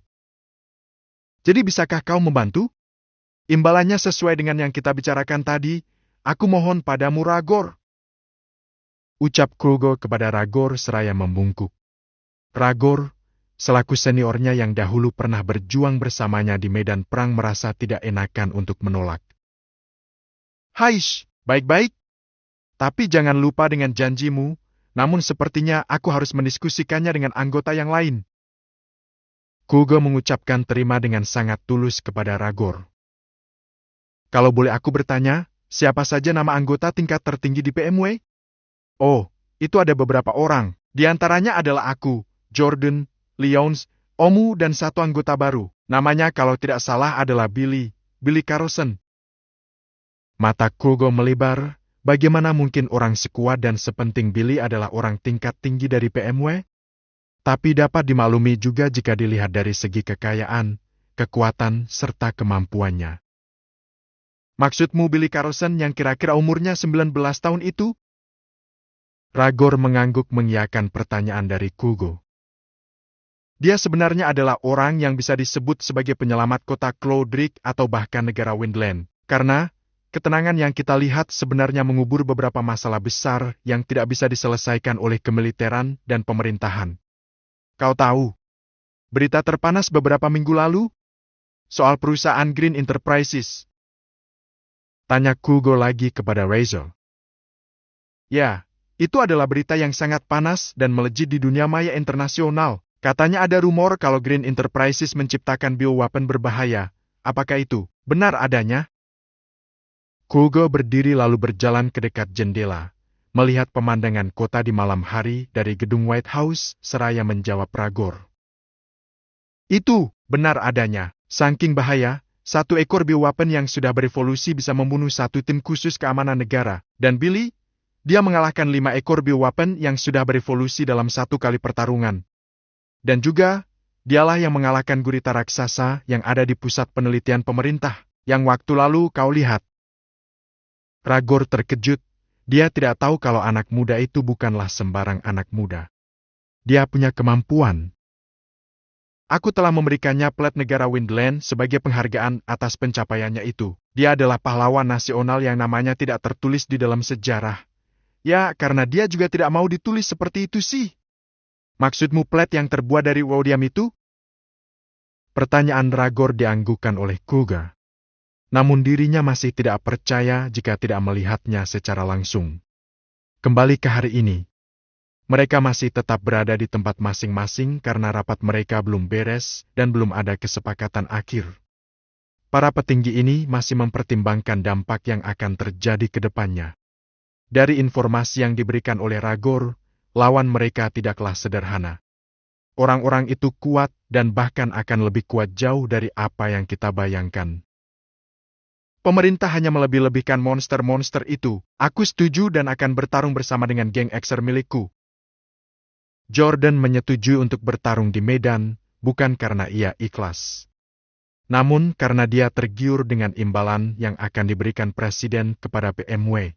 Jadi bisakah kau membantu? Imbalannya sesuai dengan yang kita bicarakan tadi, aku mohon padamu Ragor. Ucap Krugo kepada Ragor seraya membungkuk. Ragor, selaku seniornya yang dahulu pernah berjuang bersamanya di medan perang merasa tidak enakan untuk menolak. Haish, baik-baik. Tapi jangan lupa dengan janjimu, namun sepertinya aku harus mendiskusikannya dengan anggota yang lain. Krugo mengucapkan terima dengan sangat tulus kepada Ragor. Kalau boleh aku bertanya, siapa saja nama anggota tingkat tertinggi di PMW? Oh, itu ada beberapa orang. Di antaranya adalah aku, Jordan, Lyons, Omu dan satu anggota baru. Namanya kalau tidak salah adalah Billy Carlson. Mata Krugo melebar. Bagaimana mungkin orang sekuat dan sepenting Billy adalah orang tingkat tinggi dari PMW? Tapi dapat dimaklumi juga jika dilihat dari segi kekayaan, kekuatan, serta kemampuannya. Maksudmu Billy Carlson yang kira-kira umurnya 19 tahun itu? Ragor mengangguk mengiyakan pertanyaan dari Krugo. Dia sebenarnya adalah orang yang bisa disebut sebagai penyelamat kota Cloudrick atau bahkan negara Windland. Karena, ketenangan yang kita lihat sebenarnya mengubur beberapa masalah besar yang tidak bisa diselesaikan oleh kemiliteran dan pemerintahan. Kau tahu, berita terpanas beberapa minggu lalu? Soal perusahaan Green Enterprises. Tanya Krugo lagi kepada Razor. Ya, itu adalah berita yang sangat panas dan melejit di dunia maya internasional. Katanya ada rumor kalau Green Enterprises menciptakan bioweapon berbahaya. Apakah itu benar adanya? Krugo berdiri lalu berjalan ke dekat jendela, melihat pemandangan kota di malam hari dari gedung White House, seraya menjawab Ragor. Itu benar adanya. Saking bahaya, 1 ekor bioweapon yang sudah berevolusi bisa membunuh 1 tim khusus keamanan negara. Dan Billy, dia mengalahkan 5 ekor bioweapon yang sudah berevolusi dalam 1 kali pertarungan. Dan juga, dialah yang mengalahkan gurita raksasa yang ada di pusat penelitian pemerintah, yang waktu lalu kau lihat. Ragor terkejut, dia tidak tahu kalau anak muda itu bukanlah sembarang anak muda. Dia punya kemampuan. Aku telah memberikannya plat negara Windland sebagai penghargaan atas pencapaiannya itu. Dia adalah pahlawan nasional yang namanya tidak tertulis di dalam sejarah. Ya, karena dia juga tidak mau ditulis seperti itu sih. Maksudmu plat yang terbuat dari wodiam itu? Pertanyaan Ragor dianggukan oleh Krugo. Namun dirinya masih tidak percaya jika tidak melihatnya secara langsung. Kembali ke hari ini. Mereka masih tetap berada di tempat masing-masing karena rapat mereka belum beres dan belum ada kesepakatan akhir. Para petinggi ini masih mempertimbangkan dampak yang akan terjadi ke depannya. Dari informasi yang diberikan oleh Ragor, lawan mereka tidaklah sederhana. Orang-orang itu kuat dan bahkan akan lebih kuat jauh dari apa yang kita bayangkan. Pemerintah hanya melebih-lebihkan monster-monster itu. Aku setuju dan akan bertarung bersama dengan geng Exer milikku. Jordan menyetujui untuk bertarung di medan, bukan karena ia ikhlas. Namun karena dia tergiur dengan imbalan yang akan diberikan Presiden kepada BMW.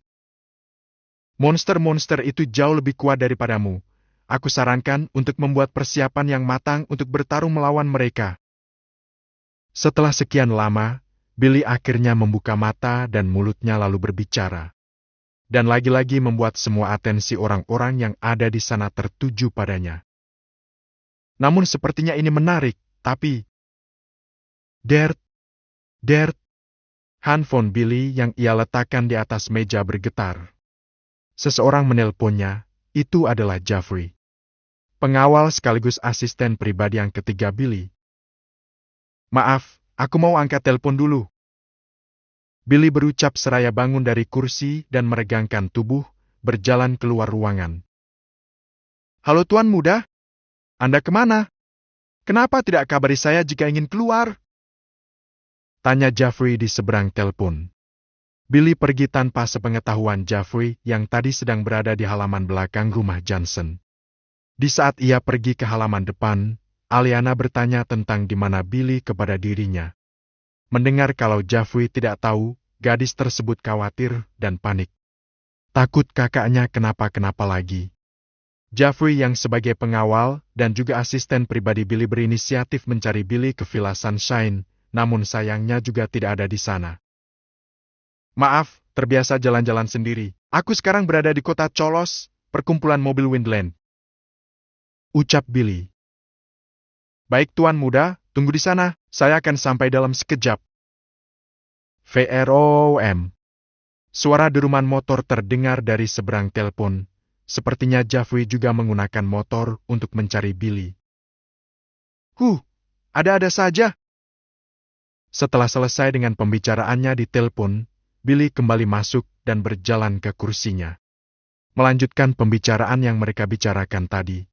Monster-monster itu jauh lebih kuat daripadamu. Aku sarankan untuk membuat persiapan yang matang untuk bertarung melawan mereka. Setelah sekian lama, Billy akhirnya membuka mata dan mulutnya lalu berbicara. Dan lagi-lagi membuat semua atensi orang-orang yang ada di sana tertuju padanya. Namun sepertinya ini menarik, tapi... Dert, handphone Billy yang ia letakkan di atas meja bergetar. Seseorang menelponnya, itu adalah Jeffrey. Pengawal sekaligus asisten pribadi yang ketiga Billy. Maaf, aku mau angkat telepon dulu. Billy berucap seraya bangun dari kursi dan meregangkan tubuh, berjalan keluar ruangan. Halo Tuan Muda, Anda kemana? Kenapa tidak kabari saya jika ingin keluar? Tanya Jeffrey di seberang telepon. Billy pergi tanpa sepengetahuan Jeffrey yang tadi sedang berada di halaman belakang rumah Johnson. Di saat ia pergi ke halaman depan, Aliana bertanya tentang di mana Billy kepada dirinya. Mendengar kalau Jeffrey tidak tahu, gadis tersebut khawatir dan panik. Takut kakaknya kenapa-kenapa lagi. Jeffrey yang sebagai pengawal dan juga asisten pribadi Billy berinisiatif mencari Billy ke Villa Sunshine, namun sayangnya juga tidak ada di sana. Maaf, terbiasa jalan-jalan sendiri. Aku sekarang berada di kota Cholos, perkumpulan mobil Windland. Ucap Billy. Baik Tuan Muda, tunggu di sana, saya akan sampai dalam sekejap. VROM. Suara deruman motor terdengar dari seberang telepon. Sepertinya Jeffrey juga menggunakan motor untuk mencari Billy. Ada-ada saja. Setelah selesai dengan pembicaraannya di telepon, Billy kembali masuk dan berjalan ke kursinya. Melanjutkan pembicaraan yang mereka bicarakan tadi.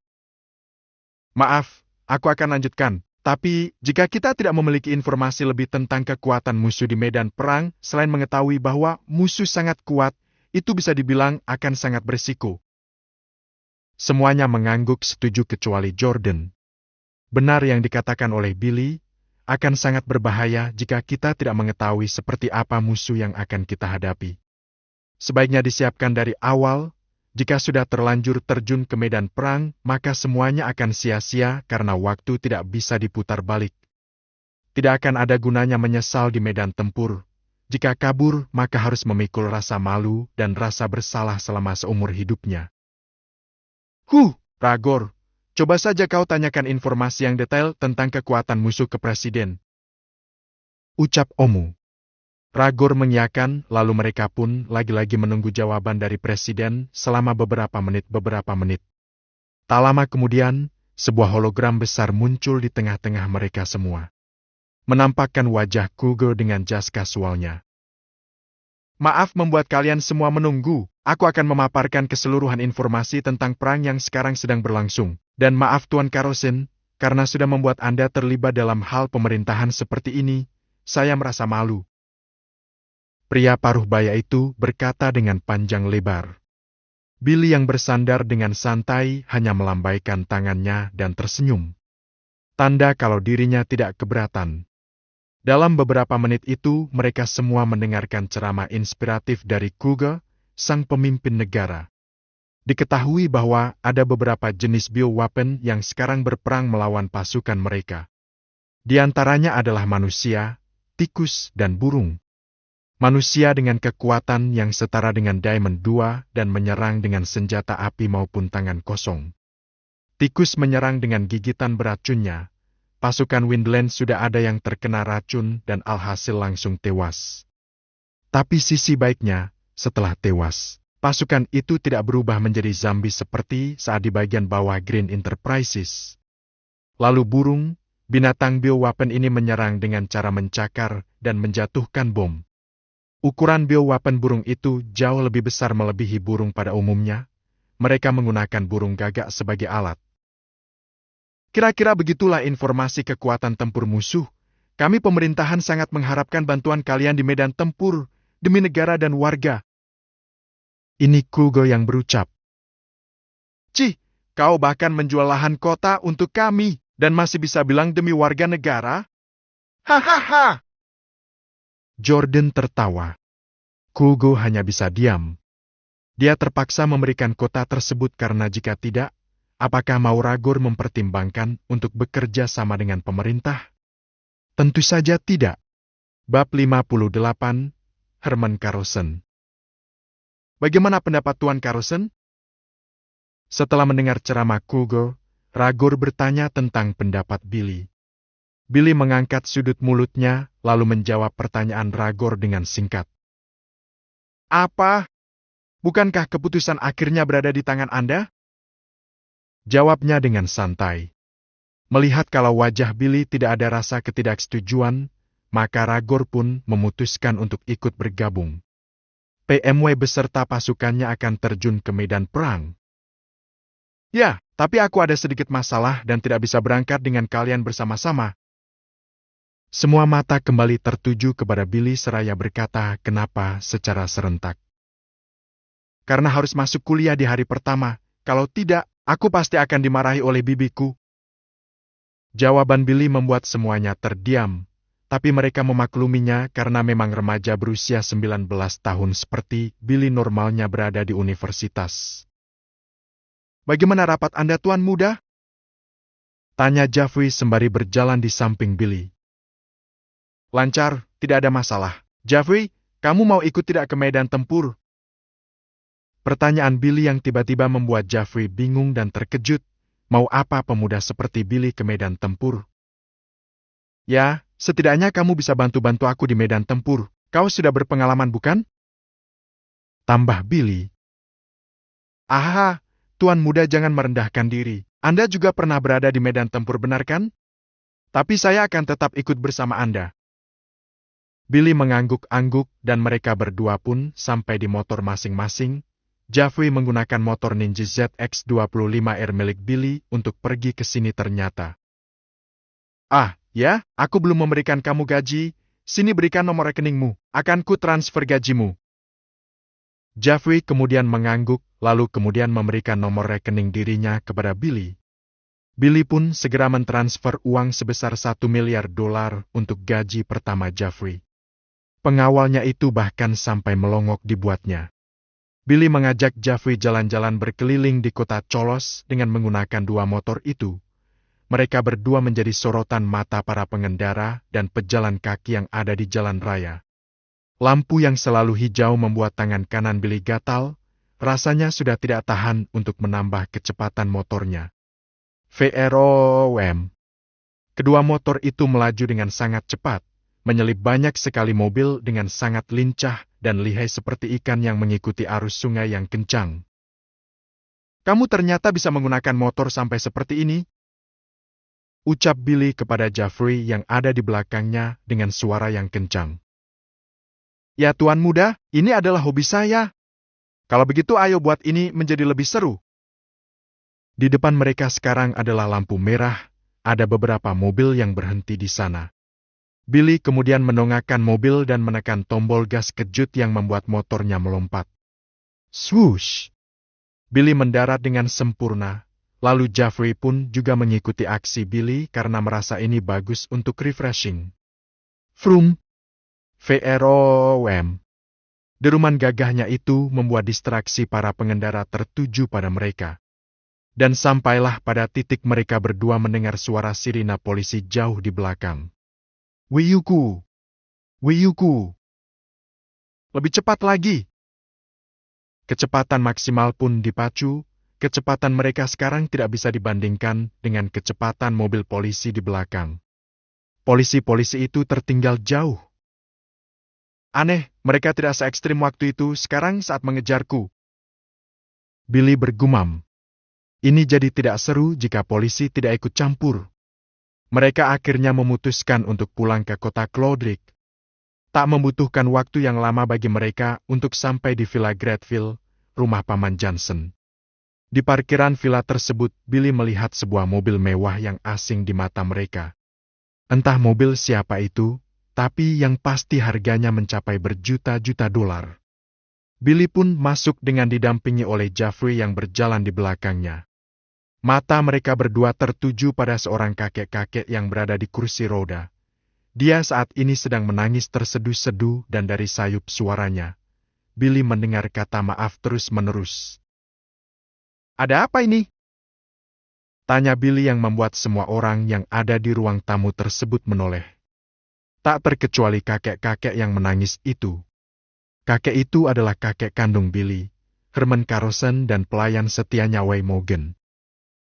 Maaf, aku akan lanjutkan. Tapi, jika kita tidak memiliki informasi lebih tentang kekuatan musuh di medan perang, selain mengetahui bahwa musuh sangat kuat, itu bisa dibilang akan sangat berisiko. Semuanya mengangguk setuju kecuali Jordan. Benar yang dikatakan oleh Billy, akan sangat berbahaya jika kita tidak mengetahui seperti apa musuh yang akan kita hadapi. Sebaiknya disiapkan dari awal. Jika sudah terlanjur terjun ke medan perang, maka semuanya akan sia-sia karena waktu tidak bisa diputar balik. Tidak akan ada gunanya menyesal di medan tempur. Jika kabur, maka harus memikul rasa malu dan rasa bersalah selama seumur hidupnya. Ragor, coba saja kau tanyakan informasi yang detail tentang kekuatan musuh ke Presiden. Ucap Omu. Ragor mengiyakan, lalu mereka pun lagi-lagi menunggu jawaban dari Presiden selama beberapa menit. Tak lama kemudian, sebuah hologram besar muncul di tengah-tengah mereka semua. Menampakkan wajah Cougar dengan jas kasualnya. Maaf membuat kalian semua menunggu, aku akan memaparkan keseluruhan informasi tentang perang yang sekarang sedang berlangsung. Dan maaf Tuan Carlson, karena sudah membuat Anda terlibat dalam hal pemerintahan seperti ini, saya merasa malu. Pria paruh baya itu berkata dengan panjang lebar. Billy yang bersandar dengan santai hanya melambaikan tangannya dan tersenyum. Tanda kalau dirinya tidak keberatan. Dalam beberapa menit itu, mereka semua mendengarkan ceramah inspiratif dari Cougar, sang pemimpin negara. Diketahui bahwa ada beberapa jenis bioweapon yang sekarang berperang melawan pasukan mereka. Di antaranya adalah manusia, tikus, dan burung. Manusia dengan kekuatan yang setara dengan Diamond 2 dan menyerang dengan senjata api maupun tangan kosong. Tikus menyerang dengan gigitan beracunnya. Pasukan Windland sudah ada yang terkena racun dan alhasil langsung tewas. Tapi sisi baiknya, setelah tewas, pasukan itu tidak berubah menjadi zombie seperti saat di bagian bawah Green Enterprises. Lalu burung, binatang bioweapon ini menyerang dengan cara mencakar dan menjatuhkan bom. Ukuran bioweapon burung itu jauh lebih besar melebihi burung pada umumnya. Mereka menggunakan burung gagak sebagai alat. Kira-kira begitulah informasi kekuatan tempur musuh. Kami pemerintahan sangat mengharapkan bantuan kalian di medan tempur, demi negara dan warga. Ini Kugo yang berucap. Cih, kau bahkan menjual lahan kota untuk kami, dan masih bisa bilang demi warga negara? Hahaha! Jordan tertawa. Kugo hanya bisa diam. Dia terpaksa memberikan kota tersebut karena jika tidak, apakah mau Ragor mempertimbangkan untuk bekerja sama dengan pemerintah? Tentu saja tidak. Bab 58, Herman Carlson. Bagaimana pendapat Tuan Carlson? Setelah mendengar ceramah Kugo, Ragor bertanya tentang pendapat Billy. Billy mengangkat sudut mulutnya, lalu menjawab pertanyaan Ragor dengan singkat. Apa? Bukankah keputusan akhirnya berada di tangan Anda? Jawabnya dengan santai. Melihat kalau wajah Billy tidak ada rasa ketidaksetujuan, maka Ragor pun memutuskan untuk ikut bergabung. PMW beserta pasukannya akan terjun ke medan perang. Ya, tapi aku ada sedikit masalah dan tidak bisa berangkat dengan kalian bersama-sama. Semua mata kembali tertuju kepada Billy seraya berkata kenapa secara serentak. Karena harus masuk kuliah di hari pertama, kalau tidak, aku pasti akan dimarahi oleh bibiku. Jawaban Billy membuat semuanya terdiam. Tapi mereka memakluminya karena memang remaja berusia 19 tahun seperti Billy normalnya berada di universitas. Bagaimana rapat Anda, Tuan Muda? Tanya Jeffrey sembari berjalan di samping Billy. Lancar, tidak ada masalah. Jeffrey, kamu mau ikut tidak ke medan tempur? Pertanyaan Billy yang tiba-tiba membuat Jeffrey bingung dan terkejut. Mau apa pemuda seperti Billy ke medan tempur? Ya, setidaknya kamu bisa bantu-bantu aku di medan tempur. Kau sudah berpengalaman, bukan? Tambah Billy. Aha, Tuan Muda jangan merendahkan diri. Anda juga pernah berada di medan tempur, benar kan? Tapi saya akan tetap ikut bersama Anda. Billy mengangguk-angguk dan mereka berdua pun sampai di motor masing-masing. Jeffrey menggunakan motor Ninja ZX-25R milik Billy untuk pergi ke sini ternyata. Ah, ya, aku belum memberikan kamu gaji, sini berikan nomor rekeningmu, akan ku transfer gajimu. Jeffrey kemudian mengangguk, lalu kemudian memberikan nomor rekening dirinya kepada Billy. Billy pun segera mentransfer uang sebesar $1 miliar untuk gaji pertama Jeffrey. Pengawalnya itu bahkan sampai melongok dibuatnya. Billy mengajak Jeffrey jalan-jalan berkeliling di kota Cholos dengan menggunakan dua motor itu. Mereka berdua menjadi sorotan mata para pengendara dan pejalan kaki yang ada di jalan raya. Lampu yang selalu hijau membuat tangan kanan Billy gatal, rasanya sudah tidak tahan untuk menambah kecepatan motornya. VROM. Kedua motor itu melaju dengan sangat cepat, menyelip banyak sekali mobil dengan sangat lincah dan lihai seperti ikan yang mengikuti arus sungai yang kencang. Kamu ternyata bisa menggunakan motor sampai seperti ini? Ucap Billy kepada Jeffrey yang ada di belakangnya dengan suara yang kencang. Ya Tuan Muda, ini adalah hobi saya. Kalau begitu ayo buat ini menjadi lebih seru. Di depan mereka sekarang adalah lampu merah, ada beberapa mobil yang berhenti di sana. Billy kemudian menongakkan mobil dan menekan tombol gas kejut yang membuat motornya melompat. Swoosh! Billy mendarat dengan sempurna, lalu Jeffrey pun juga mengikuti aksi Billy karena merasa ini bagus untuk refreshing. Vroom! VROM! Deruman gagahnya itu membuat distraksi para pengendara tertuju pada mereka. Dan sampailah pada titik mereka berdua mendengar suara sirina polisi jauh di belakang. Wiyuku! Wiyuku! Lebih cepat lagi! Kecepatan maksimal pun dipacu, kecepatan mereka sekarang tidak bisa dibandingkan dengan kecepatan mobil polisi di belakang. Polisi-polisi itu tertinggal jauh. Aneh, mereka tidak se-ekstrim waktu itu sekarang saat mengejarku. Billy bergumam. Ini jadi tidak seru jika polisi tidak ikut campur. Mereka akhirnya memutuskan untuk pulang ke kota Clodrick. Tak membutuhkan waktu yang lama bagi mereka untuk sampai di Villa Greatville, rumah Paman Johnson. Di parkiran villa tersebut, Billy melihat sebuah mobil mewah yang asing di mata mereka. Entah mobil siapa itu, tapi yang pasti harganya mencapai berjuta-juta dolar. Billy pun masuk dengan didampingi oleh Jeffrey yang berjalan di belakangnya. Mata mereka berdua tertuju pada seorang kakek-kakek yang berada di kursi roda. Dia saat ini sedang menangis terseduh-seduh dan dari sayup suaranya, Billy mendengar kata maaf terus-menerus. "Ada apa ini?" tanya Billy yang membuat semua orang yang ada di ruang tamu tersebut menoleh. Tak terkecuali kakek-kakek yang menangis itu. Kakek itu adalah kakek kandung Billy, Herman Carlson dan pelayan setianya Way Morgan.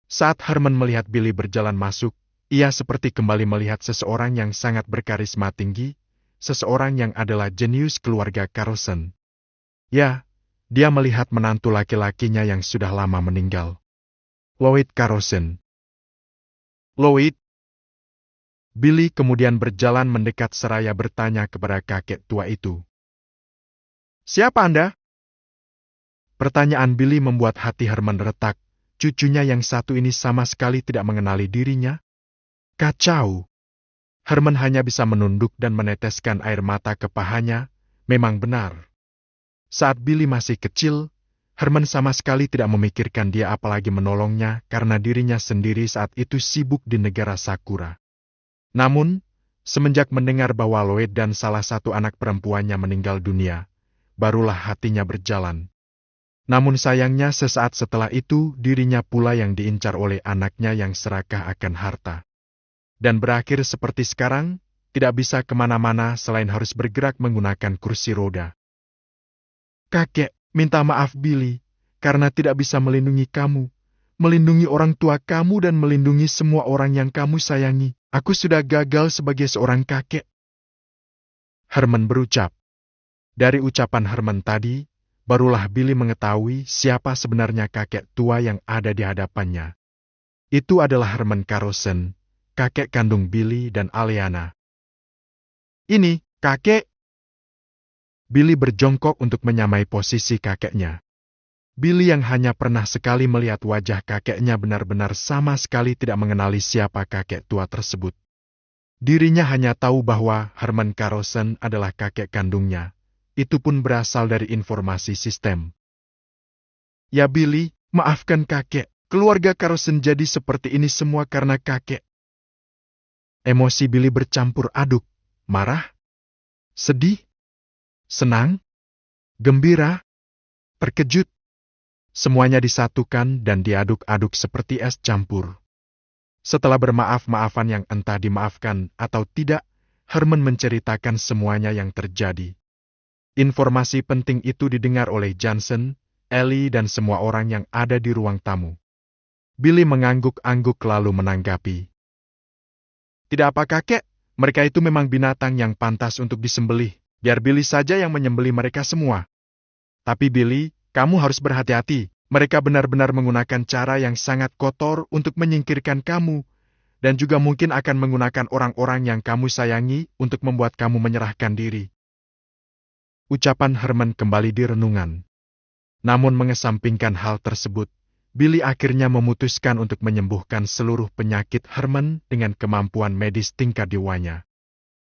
Saat Herman melihat Billy berjalan masuk, ia seperti kembali melihat seseorang yang sangat berkarisma tinggi, seseorang yang adalah jenius keluarga Carlson. Ya, dia melihat menantu laki-lakinya yang sudah lama meninggal. Lloyd Carlson. "Lloyd?" Billy kemudian berjalan mendekat seraya bertanya kepada kakek tua itu. "Siapa Anda?" Pertanyaan Billy membuat hati Herman retak. Cucunya yang satu ini sama sekali tidak mengenali dirinya. Kacau. Herman hanya bisa menunduk dan meneteskan air mata ke pahanya. Memang benar. Saat Billy masih kecil, Herman sama sekali tidak memikirkan dia apalagi menolongnya karena dirinya sendiri saat itu sibuk di negara Sakura. Namun, semenjak mendengar bahwa Lloyd dan salah satu anak perempuannya meninggal dunia, barulah hatinya berjalan. Namun sayangnya sesaat setelah itu dirinya pula yang diincar oleh anaknya yang serakah akan harta. Dan berakhir seperti sekarang, tidak bisa kemana-mana selain harus bergerak menggunakan kursi roda. "Kakek, minta maaf Billy, karena tidak bisa melindungi kamu, melindungi orang tua kamu dan melindungi semua orang yang kamu sayangi. Aku sudah gagal sebagai seorang kakek," Herman berucap. Dari ucapan Herman tadi, barulah Billy mengetahui siapa sebenarnya kakek tua yang ada di hadapannya. Itu adalah Herman Carlson, kakek kandung Billy dan Aliana. "Ini, kakek." Billy berjongkok untuk menyamai posisi kakeknya. Billy yang hanya pernah sekali melihat wajah kakeknya benar-benar sama sekali tidak mengenali siapa kakek tua tersebut. Dirinya hanya tahu bahwa Herman Carlson adalah kakek kandungnya. Itu pun berasal dari informasi sistem. "Ya Billy, maafkan kakek. Keluarga Carlson jadi seperti ini semua karena kakek." Emosi Billy bercampur aduk, marah, sedih, senang, gembira, terkejut. Semuanya disatukan dan diaduk-aduk seperti es campur. Setelah bermaaf-maafan yang entah dimaafkan atau tidak, Herman menceritakan semuanya yang terjadi. Informasi penting itu didengar oleh Johnson, Ellie dan semua orang yang ada di ruang tamu. Billy mengangguk-angguk lalu menanggapi. "Tidak apa kakek, mereka itu memang binatang yang pantas untuk disembelih. Biar Billy saja yang menyembelih mereka semua. Tapi Billy, kamu harus berhati-hati. Mereka benar-benar menggunakan cara yang sangat kotor untuk menyingkirkan kamu, dan juga mungkin akan menggunakan orang-orang yang kamu sayangi untuk membuat kamu menyerahkan diri." Ucapan Herman kembali di renungan. Namun mengesampingkan hal tersebut, Billy akhirnya memutuskan untuk menyembuhkan seluruh penyakit Herman dengan kemampuan medis tingkat dewanya.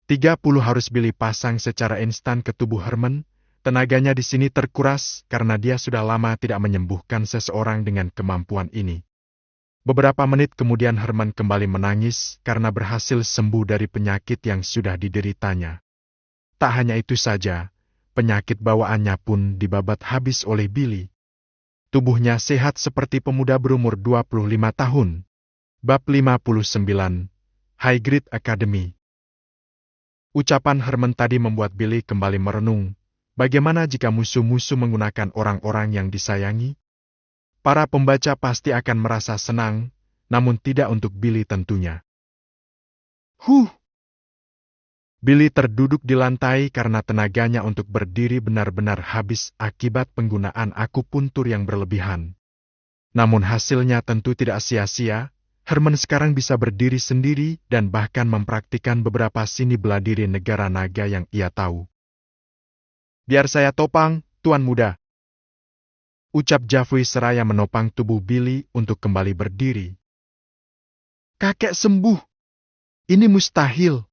30 harus Billy pasang secara instan ke tubuh Herman. Tenaganya di sini terkuras karena dia sudah lama tidak menyembuhkan seseorang dengan kemampuan ini. Beberapa menit kemudian Herman kembali menangis karena berhasil sembuh dari penyakit yang sudah dideritanya. Tak hanya itu saja, penyakit bawaannya pun dibabat habis oleh Billy. Tubuhnya sehat seperti pemuda berumur 25 tahun. Bab 59, High Grade Academy. Ucapan Herman tadi membuat Billy kembali merenung. Bagaimana jika musuh-musuh menggunakan orang-orang yang disayangi? Para pembaca pasti akan merasa senang, namun tidak untuk Billy tentunya. Billy terduduk di lantai karena tenaganya untuk berdiri benar-benar habis akibat penggunaan akupuntur yang berlebihan. Namun hasilnya tentu tidak sia-sia. Herman sekarang bisa berdiri sendiri dan bahkan mempraktikkan beberapa seni bela diri negara naga yang ia tahu. "Biar saya topang, Tuan Muda," ucap Jafri seraya menopang tubuh Billy untuk kembali berdiri. "Kakek sembuh. Ini mustahil.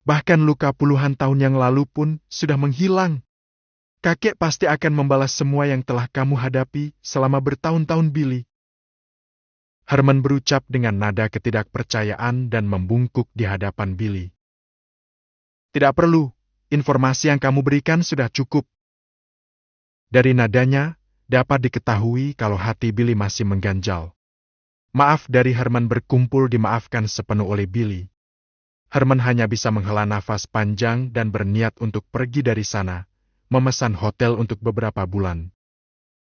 Bahkan luka puluhan tahun yang lalu pun sudah menghilang. Kakek pasti akan membalas semua yang telah kamu hadapi selama bertahun-tahun, Billy." Herman berucap dengan nada ketidakpercayaan dan membungkuk di hadapan Billy. "Tidak perlu, informasi yang kamu berikan sudah cukup." Dari nadanya, dapat diketahui kalau hati Billy masih mengganjal. Maaf dari Herman berkumpul dimaafkan sepenuh oleh Billy. Herman hanya bisa menghela nafas panjang dan berniat untuk pergi dari sana, memesan hotel untuk beberapa bulan.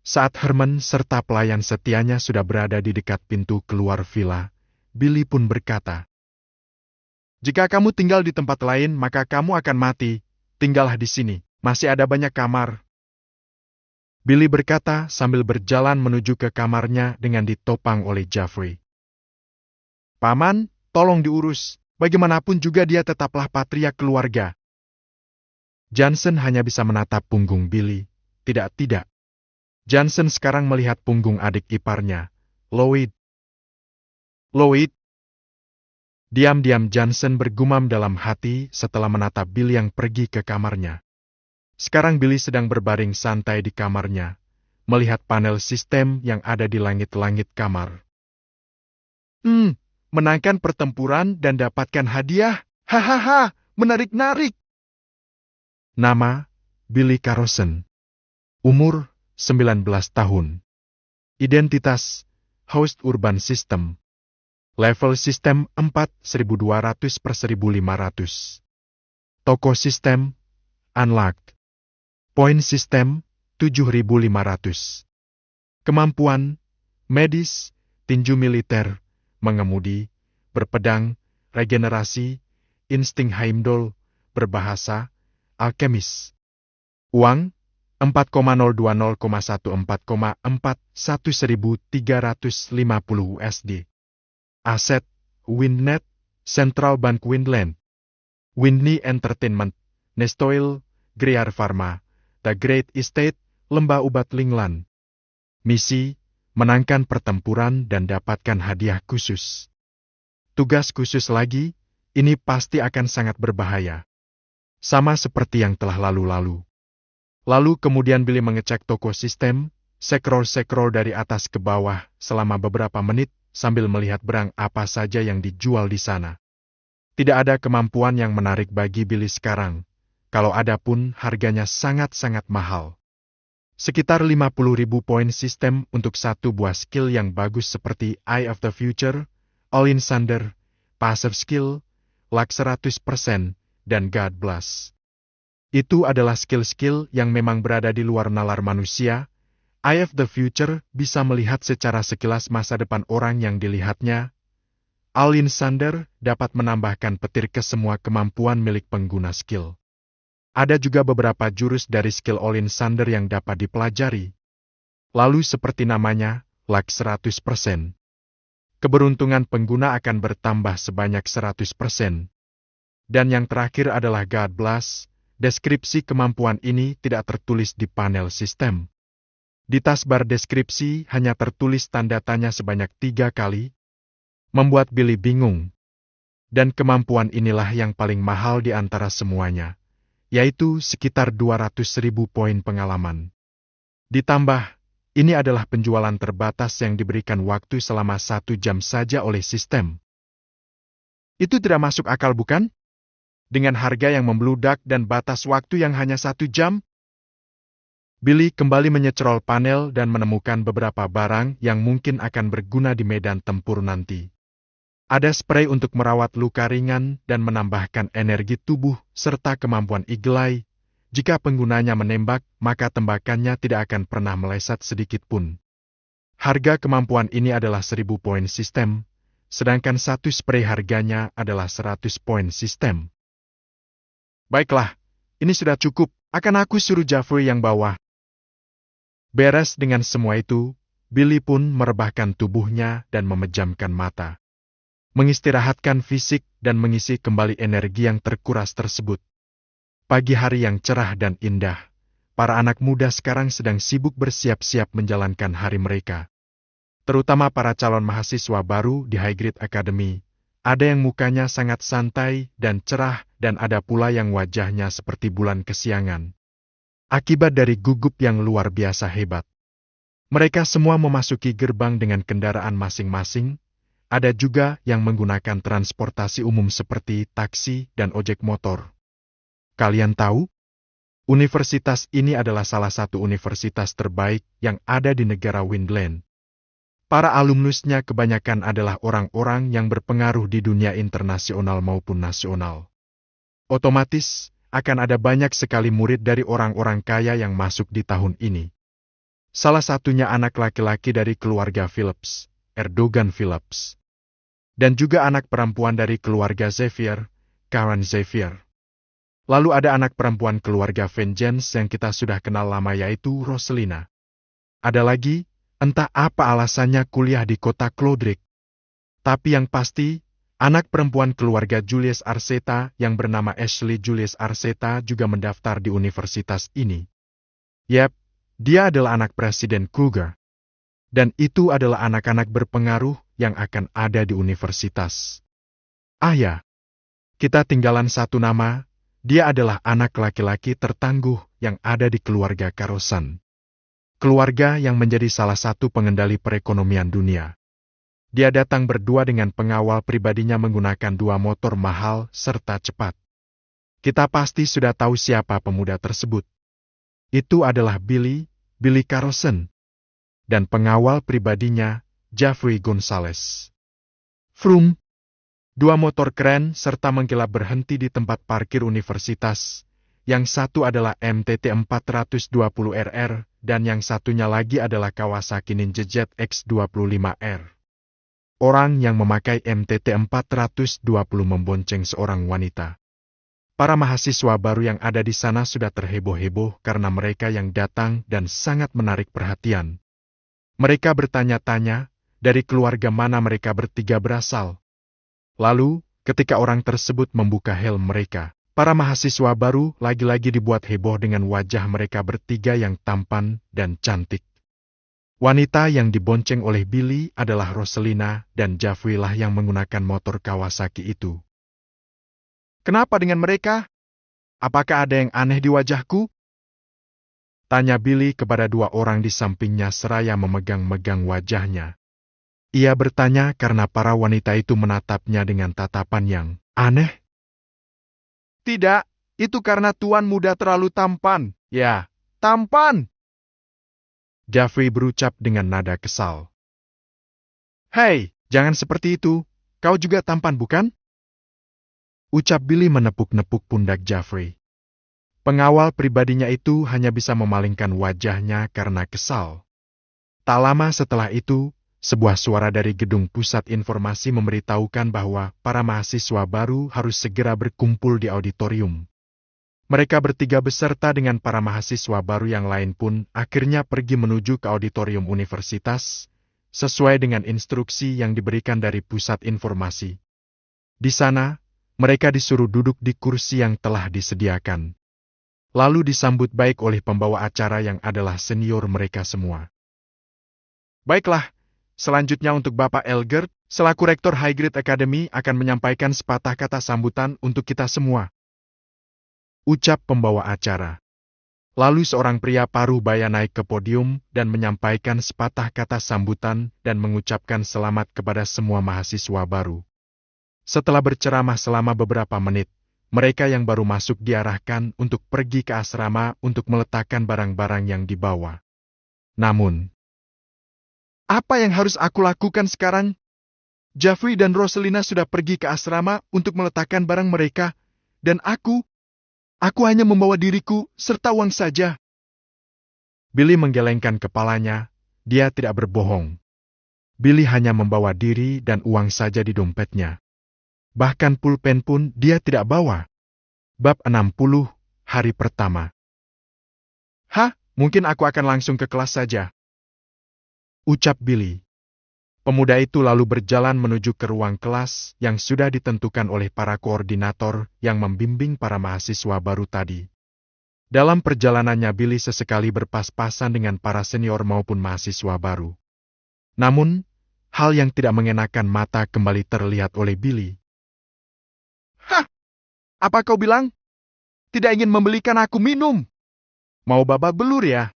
Saat Herman serta pelayan setianya sudah berada di dekat pintu keluar villa, Billy pun berkata, "Jika kamu tinggal di tempat lain, maka kamu akan mati. Tinggallah di sini, masih ada banyak kamar." Billy berkata sambil berjalan menuju ke kamarnya dengan ditopang oleh Jafri. "Paman, tolong diurus. Bagaimanapun juga dia tetaplah patria keluarga." Johnson hanya bisa menatap punggung Billy. Tidak. Johnson sekarang melihat punggung adik iparnya, Lloyd. "Lloyd." Diam-diam Johnson bergumam dalam hati setelah menatap Billy yang pergi ke kamarnya. Sekarang Billy sedang berbaring santai di kamarnya, melihat panel sistem yang ada di langit-langit kamar. Menangkan pertempuran dan dapatkan hadiah. Hahaha, menarik-narik." Nama, Billy Carlson. Umur, 19 tahun. Identitas, host urban system. Level sistem 4, 1200 per 1500. Toko sistem, unlocked. Poin sistem, 7500. Kemampuan, medis, tinju militer, mengemudi, berpedang, regenerasi, insting Heimdall, berbahasa, alkemis. Uang, 4,020,144,1350 USD. Aset, Windnet, Central Bank Windland, Windney Entertainment, Nestoil, Greer Pharma, The Great Estate, Lembah Ubat Lingland. Misi, menangkan pertempuran dan dapatkan hadiah khusus. Tugas khusus lagi, ini pasti akan sangat berbahaya. Sama seperti yang telah lalu-lalu. Lalu kemudian Billy mengecek toko sistem, scroll dari atas ke bawah selama beberapa menit sambil melihat barang apa saja yang dijual di sana. Tidak ada kemampuan yang menarik bagi Billy sekarang. Kalau ada pun harganya sangat-sangat mahal. Sekitar 50.000 poin sistem untuk satu buah skill yang bagus seperti Eye of the Future, All-in Thunder, Passive Skill, Luck 100%, dan God Bless. Itu adalah skill-skill yang memang berada di luar nalar manusia. Eye of the Future bisa melihat secara sekilas masa depan orang yang dilihatnya. All-in Thunder dapat menambahkan petir ke semua kemampuan milik pengguna skill. Ada juga beberapa jurus dari skill All-in Thunder yang dapat dipelajari. Lalu seperti namanya, Luck 100%. Keberuntungan pengguna akan bertambah sebanyak 100%. Dan yang terakhir adalah God Bless. Deskripsi kemampuan ini tidak tertulis di panel sistem. Di taskbar deskripsi hanya tertulis tanda tanya sebanyak 3 kali, membuat Billy bingung. Dan kemampuan inilah yang paling mahal di antara semuanya, yaitu sekitar 200.000 poin pengalaman. Ditambah, ini adalah penjualan terbatas yang diberikan waktu selama 1 jam saja oleh sistem. Itu tidak masuk akal, bukan? Dengan harga yang membludak dan batas waktu yang hanya 1 jam? Billy kembali menyecrol panel dan menemukan beberapa barang yang mungkin akan berguna di medan tempur nanti. Ada spray untuk merawat luka ringan dan menambahkan energi tubuh serta kemampuan Eagle Eye. Jika penggunanya menembak, maka tembakannya tidak akan pernah meleset sedikit pun. Harga kemampuan ini adalah 1000 poin sistem, sedangkan satu spray harganya adalah 100 poin sistem. Baiklah, ini sudah cukup, akan aku suruh Jeffrey yang bawa. Beres dengan semua itu, Billy pun merebahkan tubuhnya dan memejamkan mata. Mengistirahatkan fisik dan mengisi kembali energi yang terkuras tersebut. Pagi hari yang cerah dan indah, para anak muda sekarang sedang sibuk bersiap-siap menjalankan hari mereka. Terutama para calon mahasiswa baru di Highgate Academy. Ada yang mukanya sangat santai dan cerah dan ada pula yang wajahnya seperti bulan kesiangan. Akibat dari gugup yang luar biasa hebat. Mereka semua memasuki gerbang dengan kendaraan masing-masing. Ada juga yang menggunakan transportasi umum seperti taksi dan ojek motor. Kalian tahu? Universitas ini adalah salah satu universitas terbaik yang ada di negara Windland. Para alumnusnya kebanyakan adalah orang-orang yang berpengaruh di dunia internasional maupun nasional. Otomatis, akan ada banyak sekali murid dari orang-orang kaya yang masuk di tahun ini. Salah satunya anak laki-laki dari keluarga Phillips, Erdogan Phillips. Dan juga anak perempuan dari keluarga Xavier, Karen Xavier. Lalu ada anak perempuan keluarga Vengeance yang kita sudah kenal lama yaitu Roselina. Ada lagi, entah apa alasannya kuliah di kota Clodrick. Tapi yang pasti, anak perempuan keluarga Julius Arceta yang bernama Ashley Julius Arceta juga mendaftar di universitas ini. Yap, dia adalah anak Presiden Kruger. Dan itu adalah anak-anak berpengaruh yang akan ada di universitas. Ah ya, kita tinggalan satu nama, dia adalah anak laki-laki tertangguh yang ada di keluarga Carlson. Keluarga yang menjadi salah satu pengendali perekonomian dunia. Dia datang berdua dengan pengawal pribadinya menggunakan 2 motor mahal serta cepat. Kita pasti sudah tahu siapa pemuda tersebut. Itu adalah Billy Carlson. Dan pengawal pribadinya, Jeffrey Gonzalez. Vroom! 2 motor keren serta mengkilap berhenti di tempat parkir universitas. Yang satu adalah MTT 420RR, dan yang satunya lagi adalah Kawasaki Ninja Jet X25R. Orang yang memakai MTT 420 membonceng seorang wanita. Para mahasiswa baru yang ada di sana sudah terheboh-heboh karena mereka yang datang dan sangat menarik perhatian. Mereka bertanya-tanya, dari keluarga mana mereka bertiga berasal. Lalu, ketika orang tersebut membuka helm mereka, para mahasiswa baru lagi-lagi dibuat heboh dengan wajah mereka bertiga yang tampan dan cantik. Wanita yang dibonceng oleh Billy adalah Roselina dan Jeffrey lah yang menggunakan motor Kawasaki itu. Kenapa dengan mereka? Apakah ada yang aneh di wajahku? Tanya Billy kepada 2 orang di sampingnya seraya memegang-megang wajahnya. Ia bertanya karena para wanita itu menatapnya dengan tatapan yang aneh. Tidak, itu karena tuan muda terlalu tampan. Ya, tampan! Jeffrey berucap dengan nada kesal. Hei, jangan seperti itu. Kau juga tampan, bukan? Ucap Billy menepuk-nepuk pundak Jeffrey. Pengawal pribadinya itu hanya bisa memalingkan wajahnya karena kesal. Tak lama setelah itu, sebuah suara dari gedung pusat informasi memberitahukan bahwa para mahasiswa baru harus segera berkumpul di auditorium. Mereka bertiga beserta dengan para mahasiswa baru yang lain pun akhirnya pergi menuju ke auditorium universitas, sesuai dengan instruksi yang diberikan dari pusat informasi. Di sana, mereka disuruh duduk di kursi yang telah disediakan. Lalu disambut baik oleh pembawa acara yang adalah senior mereka semua. Baiklah, selanjutnya untuk Bapak Elgert, selaku Rektor Highgate Academy akan menyampaikan sepatah kata sambutan untuk kita semua. Ucap pembawa acara. Lalu seorang pria paruh baya naik ke podium dan menyampaikan sepatah kata sambutan dan mengucapkan selamat kepada semua mahasiswa baru. Setelah berceramah selama beberapa menit, mereka yang baru masuk diarahkan untuk pergi ke asrama untuk meletakkan barang-barang yang dibawa. Namun, apa yang harus aku lakukan sekarang? Jeffrey dan Roselina sudah pergi ke asrama untuk meletakkan barang mereka, dan aku hanya membawa diriku serta uang saja. Billy menggelengkan kepalanya, dia tidak berbohong. Billy hanya membawa diri dan uang saja di dompetnya. Bahkan pulpen pun dia tidak bawa. Bab 60, hari pertama. Hah, mungkin aku akan langsung ke kelas saja, ucap Billy. Pemuda itu lalu berjalan menuju ke ruang kelas yang sudah ditentukan oleh para koordinator yang membimbing para mahasiswa baru tadi. Dalam perjalanannya Billy sesekali berpas-pasan dengan para senior maupun mahasiswa baru. Namun, hal yang tidak mengenakan mata kembali terlihat oleh Billy. Hah! Apa kau bilang? Tidak ingin membelikan aku minum? Mau babak belur ya?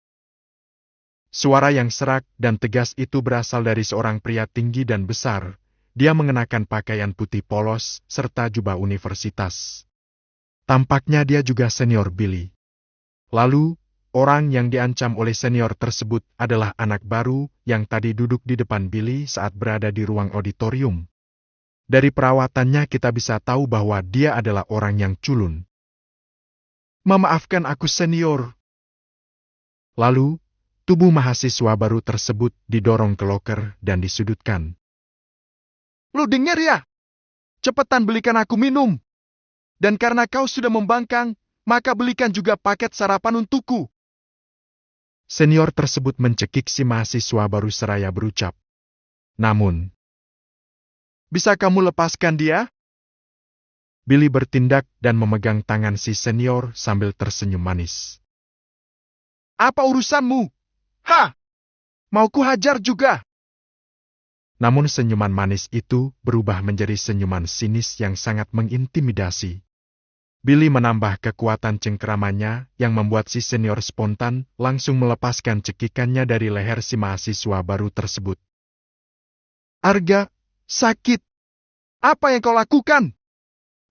Suara yang serak dan tegas itu berasal dari seorang pria tinggi dan besar. Dia mengenakan pakaian putih polos serta jubah universitas. Tampaknya dia juga senior Billy. Lalu, orang yang diancam oleh senior tersebut adalah anak baru yang tadi duduk di depan Billy saat berada di ruang auditorium. Dari perawatannya kita bisa tahu bahwa dia adalah orang yang culun. Memaafkan aku senior. Lalu, tubuh mahasiswa baru tersebut didorong ke loker dan disudutkan. Lu dengar ya? Cepetan belikan aku minum. Dan karena kau sudah membangkang, maka belikan juga paket sarapan untukku. Senior tersebut mencekik si mahasiswa baru seraya berucap. Namun, bisa kamu lepaskan dia? Billy bertindak dan memegang tangan si senior sambil tersenyum manis. Apa urusanmu? Hah! Mau ku hajar juga? Namun senyuman manis itu berubah menjadi senyuman sinis yang sangat mengintimidasi. Billy menambah kekuatan cengkeramannya yang membuat si senior spontan langsung melepaskan cekikannya dari leher si mahasiswa baru tersebut. Arga, sakit. Apa yang kau lakukan?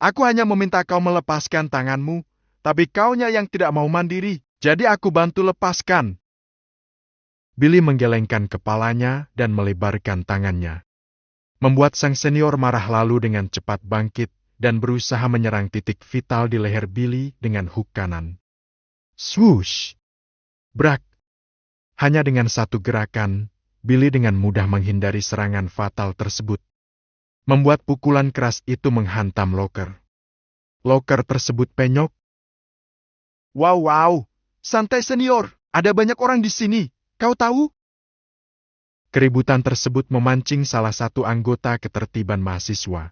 Aku hanya meminta kau melepaskan tanganmu, tapi kaunya yang tidak mau mandiri, jadi aku bantu lepaskan. Billy menggelengkan kepalanya dan melebarkan tangannya. Membuat sang senior marah lalu dengan cepat bangkit dan berusaha menyerang titik vital di leher Billy dengan hook kanan. Swoosh! Brak! Hanya dengan satu gerakan, Billy dengan mudah menghindari serangan fatal tersebut. Membuat pukulan keras itu menghantam loker. Loker tersebut penyok. Wow! Santai senior, ada banyak orang di sini, kau tahu? Keributan tersebut memancing salah satu anggota ketertiban mahasiswa.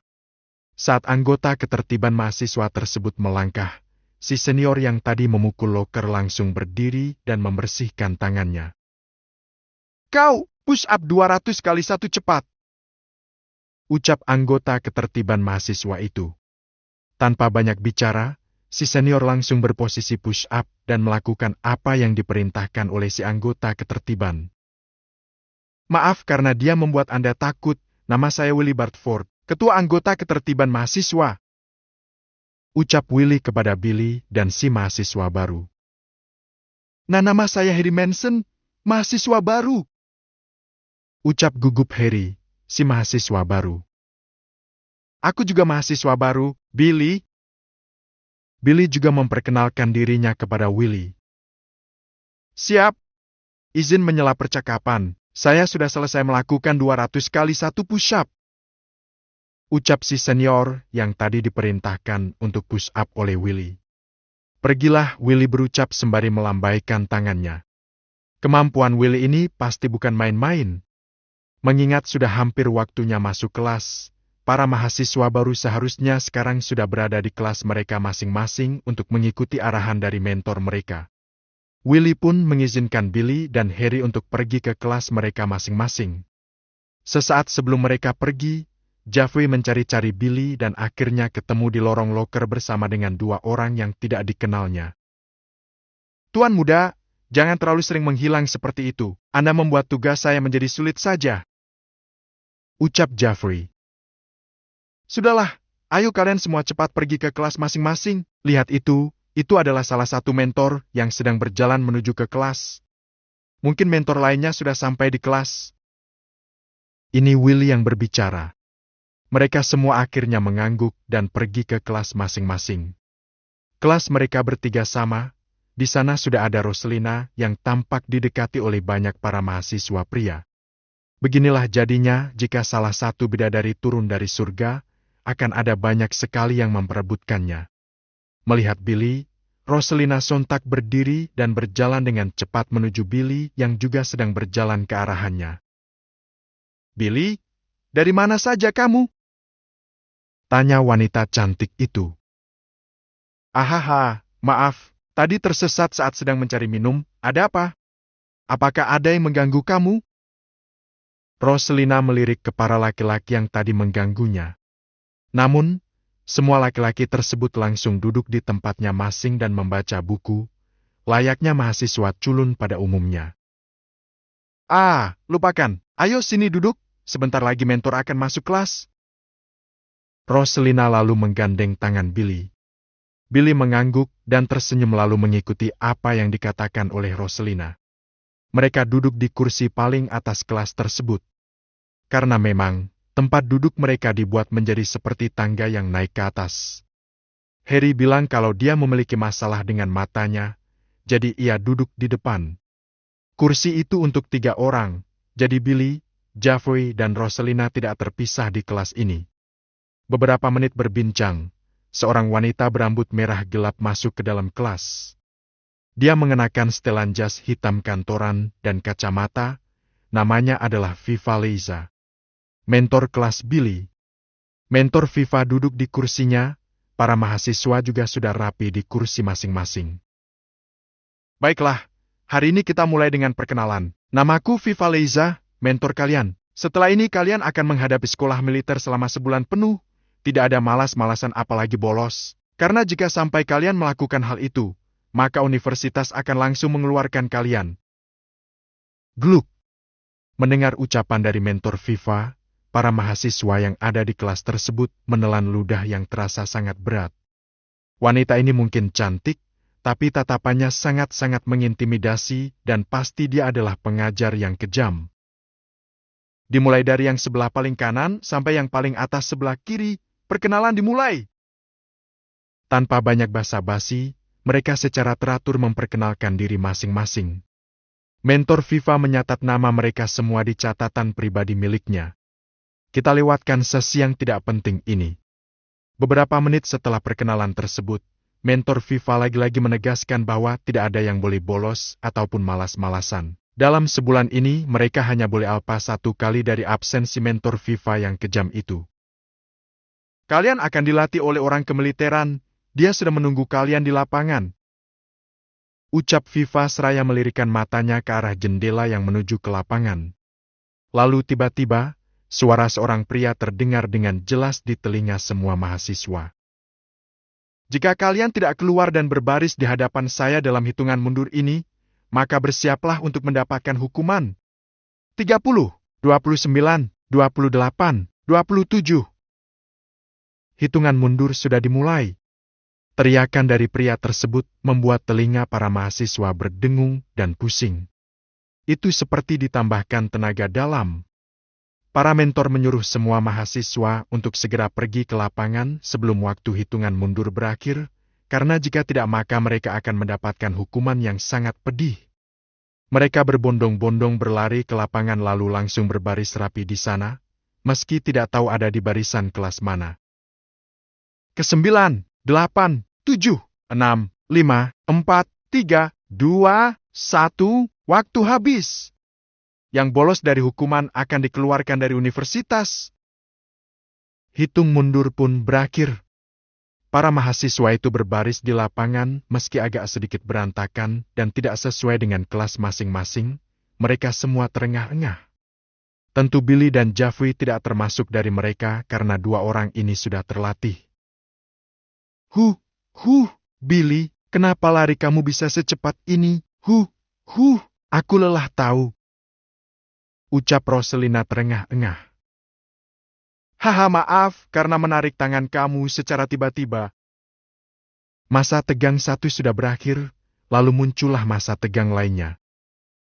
Saat anggota ketertiban mahasiswa tersebut melangkah, si senior yang tadi memukul loker langsung berdiri dan membersihkan tangannya. Kau, push up 200 kali 1 cepat. Ucap anggota ketertiban mahasiswa itu. Tanpa banyak bicara, si senior langsung berposisi push up dan melakukan apa yang diperintahkan oleh si anggota ketertiban. Maaf karena dia membuat Anda takut, nama saya Willy Bartford. Ketua anggota ketertiban mahasiswa. Ucap Willy kepada Billy dan si mahasiswa baru. Nah, nama saya Harry Manson, mahasiswa baru. Ucap gugup Harry, si mahasiswa baru. Aku juga mahasiswa baru, Billy. Billy juga memperkenalkan dirinya kepada Willy. Siap. Izin menyela percakapan, saya sudah selesai melakukan 200 kali 1 push-up. Ucap si senior yang tadi diperintahkan untuk push up oleh Willy. Pergilah, Willy berucap sembari melambaikan tangannya. Kemampuan Willy ini pasti bukan main-main. Mengingat sudah hampir waktunya masuk kelas, para mahasiswa baru seharusnya sekarang sudah berada di kelas mereka masing-masing untuk mengikuti arahan dari mentor mereka. Willy pun mengizinkan Billy dan Harry untuk pergi ke kelas mereka masing-masing. Sesaat sebelum mereka pergi, Jeffrey mencari-cari Billy dan akhirnya ketemu di lorong loker bersama dengan 2 orang yang tidak dikenalnya. Tuan muda, jangan terlalu sering menghilang seperti itu. Anda membuat tugas saya menjadi sulit saja. Ucap Jeffrey. Sudahlah, ayo kalian semua cepat pergi ke kelas masing-masing. Lihat itu adalah salah satu mentor yang sedang berjalan menuju ke kelas. Mungkin mentor lainnya sudah sampai di kelas. Ini Willy yang berbicara. Mereka semua akhirnya mengangguk dan pergi ke kelas masing-masing. Kelas mereka bertiga sama, di sana sudah ada Roselina yang tampak didekati oleh banyak para mahasiswa pria. Beginilah jadinya jika salah satu bidadari turun dari surga, akan ada banyak sekali yang memperebutkannya. Melihat Billy, Roselina sontak berdiri dan berjalan dengan cepat menuju Billy yang juga sedang berjalan ke arahannya. "Billy, dari mana saja kamu?" tanya wanita cantik itu. "Ahaha, maaf, tadi tersesat saat sedang mencari minum. Ada apa? Apakah ada yang mengganggu kamu?" Roselina melirik ke para laki-laki yang tadi mengganggunya. Namun, semua laki-laki tersebut langsung duduk di tempatnya masing dan membaca buku, layaknya mahasiswa culun pada umumnya. "Ah, lupakan. Ayo sini duduk, sebentar lagi mentor akan masuk kelas." Roselina lalu menggandeng tangan Billy. Billy mengangguk dan tersenyum lalu mengikuti apa yang dikatakan oleh Roselina. Mereka duduk di kursi paling atas kelas tersebut. Karena memang, tempat duduk mereka dibuat menjadi seperti tangga yang naik ke atas. Harry bilang kalau dia memiliki masalah dengan matanya, jadi ia duduk di depan. Kursi itu untuk 3 orang, jadi Billy, Jeffrey, dan Roselina tidak terpisah di kelas ini. Beberapa menit berbincang, seorang wanita berambut merah gelap masuk ke dalam kelas. Dia mengenakan setelan jas hitam kantoran dan kacamata, namanya adalah Viva Leiza. Mentor kelas Billy. Mentor Viva duduk di kursinya, para mahasiswa juga sudah rapi di kursi masing-masing. "Baiklah, hari ini kita mulai dengan perkenalan. Namaku Viva Leiza, mentor kalian. Setelah ini kalian akan menghadapi sekolah militer selama sebulan penuh. Tidak ada malas-malasan apalagi bolos. Karena jika sampai kalian melakukan hal itu, maka universitas akan langsung mengeluarkan kalian." Gluk. Mendengar ucapan dari mentor Viva, para mahasiswa yang ada di kelas tersebut menelan ludah yang terasa sangat berat. Wanita ini mungkin cantik, tapi tatapannya sangat-sangat mengintimidasi dan pasti dia adalah pengajar yang kejam. Dimulai dari yang sebelah paling kanan sampai yang paling atas sebelah kiri, perkenalan dimulai. Tanpa banyak basa-basi, mereka secara teratur memperkenalkan diri masing-masing. Mentor Viva menyatat nama mereka semua di catatan pribadi miliknya. Kita lewatkan sesi yang tidak penting ini. Beberapa menit setelah perkenalan tersebut, mentor Viva lagi-lagi menegaskan bahwa tidak ada yang boleh bolos ataupun malas-malasan. Dalam sebulan ini, mereka hanya boleh alpa 1 kali dari absensi mentor Viva yang kejam itu. "Kalian akan dilatih oleh orang kemiliteran. Dia sudah menunggu kalian di lapangan," ucap Viva seraya melirikkan matanya ke arah jendela yang menuju ke lapangan. Lalu tiba-tiba, suara seorang pria terdengar dengan jelas di telinga semua mahasiswa. "Jika kalian tidak keluar dan berbaris di hadapan saya dalam hitungan mundur ini, maka bersiaplah untuk mendapatkan hukuman. 30, 29, 28, 27. Hitungan mundur sudah dimulai. Teriakan dari pria tersebut membuat telinga para mahasiswa berdengung dan pusing. Itu seperti ditambahkan tenaga dalam. Para mentor menyuruh semua mahasiswa untuk segera pergi ke lapangan sebelum waktu hitungan mundur berakhir, karena jika tidak maka mereka akan mendapatkan hukuman yang sangat pedih. Mereka berbondong-bondong berlari ke lapangan lalu langsung berbaris rapi di sana, meski tidak tahu ada di barisan kelas mana. "9, 8, 7, 6, 5, 4, 3, 2, 1, waktu habis. Yang bolos dari hukuman akan dikeluarkan dari universitas." Hitung mundur pun berakhir. Para mahasiswa itu berbaris di lapangan meski agak sedikit berantakan dan tidak sesuai dengan kelas masing-masing, mereka semua terengah-engah. Tentu Billy dan Jeffrey tidak termasuk dari mereka karena 2 orang ini sudah terlatih. Billy, kenapa lari kamu bisa secepat ini? Aku lelah tahu," ucap Roselina terengah-engah. "Haha, maaf karena menarik tangan kamu secara tiba-tiba." Masa tegang satu sudah berakhir, lalu muncullah masa tegang lainnya.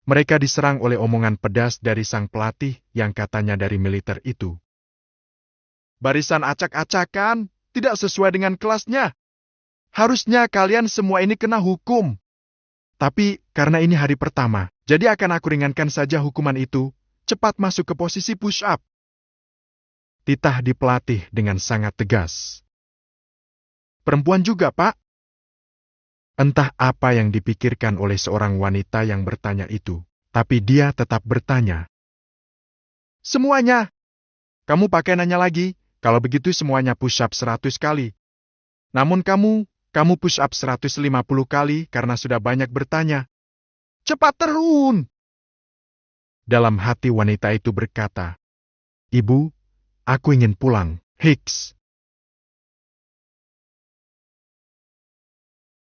Mereka diserang oleh omongan pedas dari sang pelatih yang katanya dari militer itu. "Barisan acak-acakan, tidak sesuai dengan kelasnya. Harusnya kalian semua ini kena hukum. Tapi karena ini hari pertama, jadi akan aku ringankan saja hukuman itu. Cepat masuk ke posisi push up." Titah di pelatih dengan sangat tegas. "Perempuan juga, Pak?" Entah apa yang dipikirkan oleh seorang wanita yang bertanya itu, tapi dia tetap bertanya. Semuanya! Kamu pakai nanya lagi, kalau begitu semuanya push up 100 kali. Namun kamu push up 150 kali karena sudah banyak bertanya. Cepat turun! Dalam hati wanita itu berkata, Ibu, aku ingin pulang. Hicks.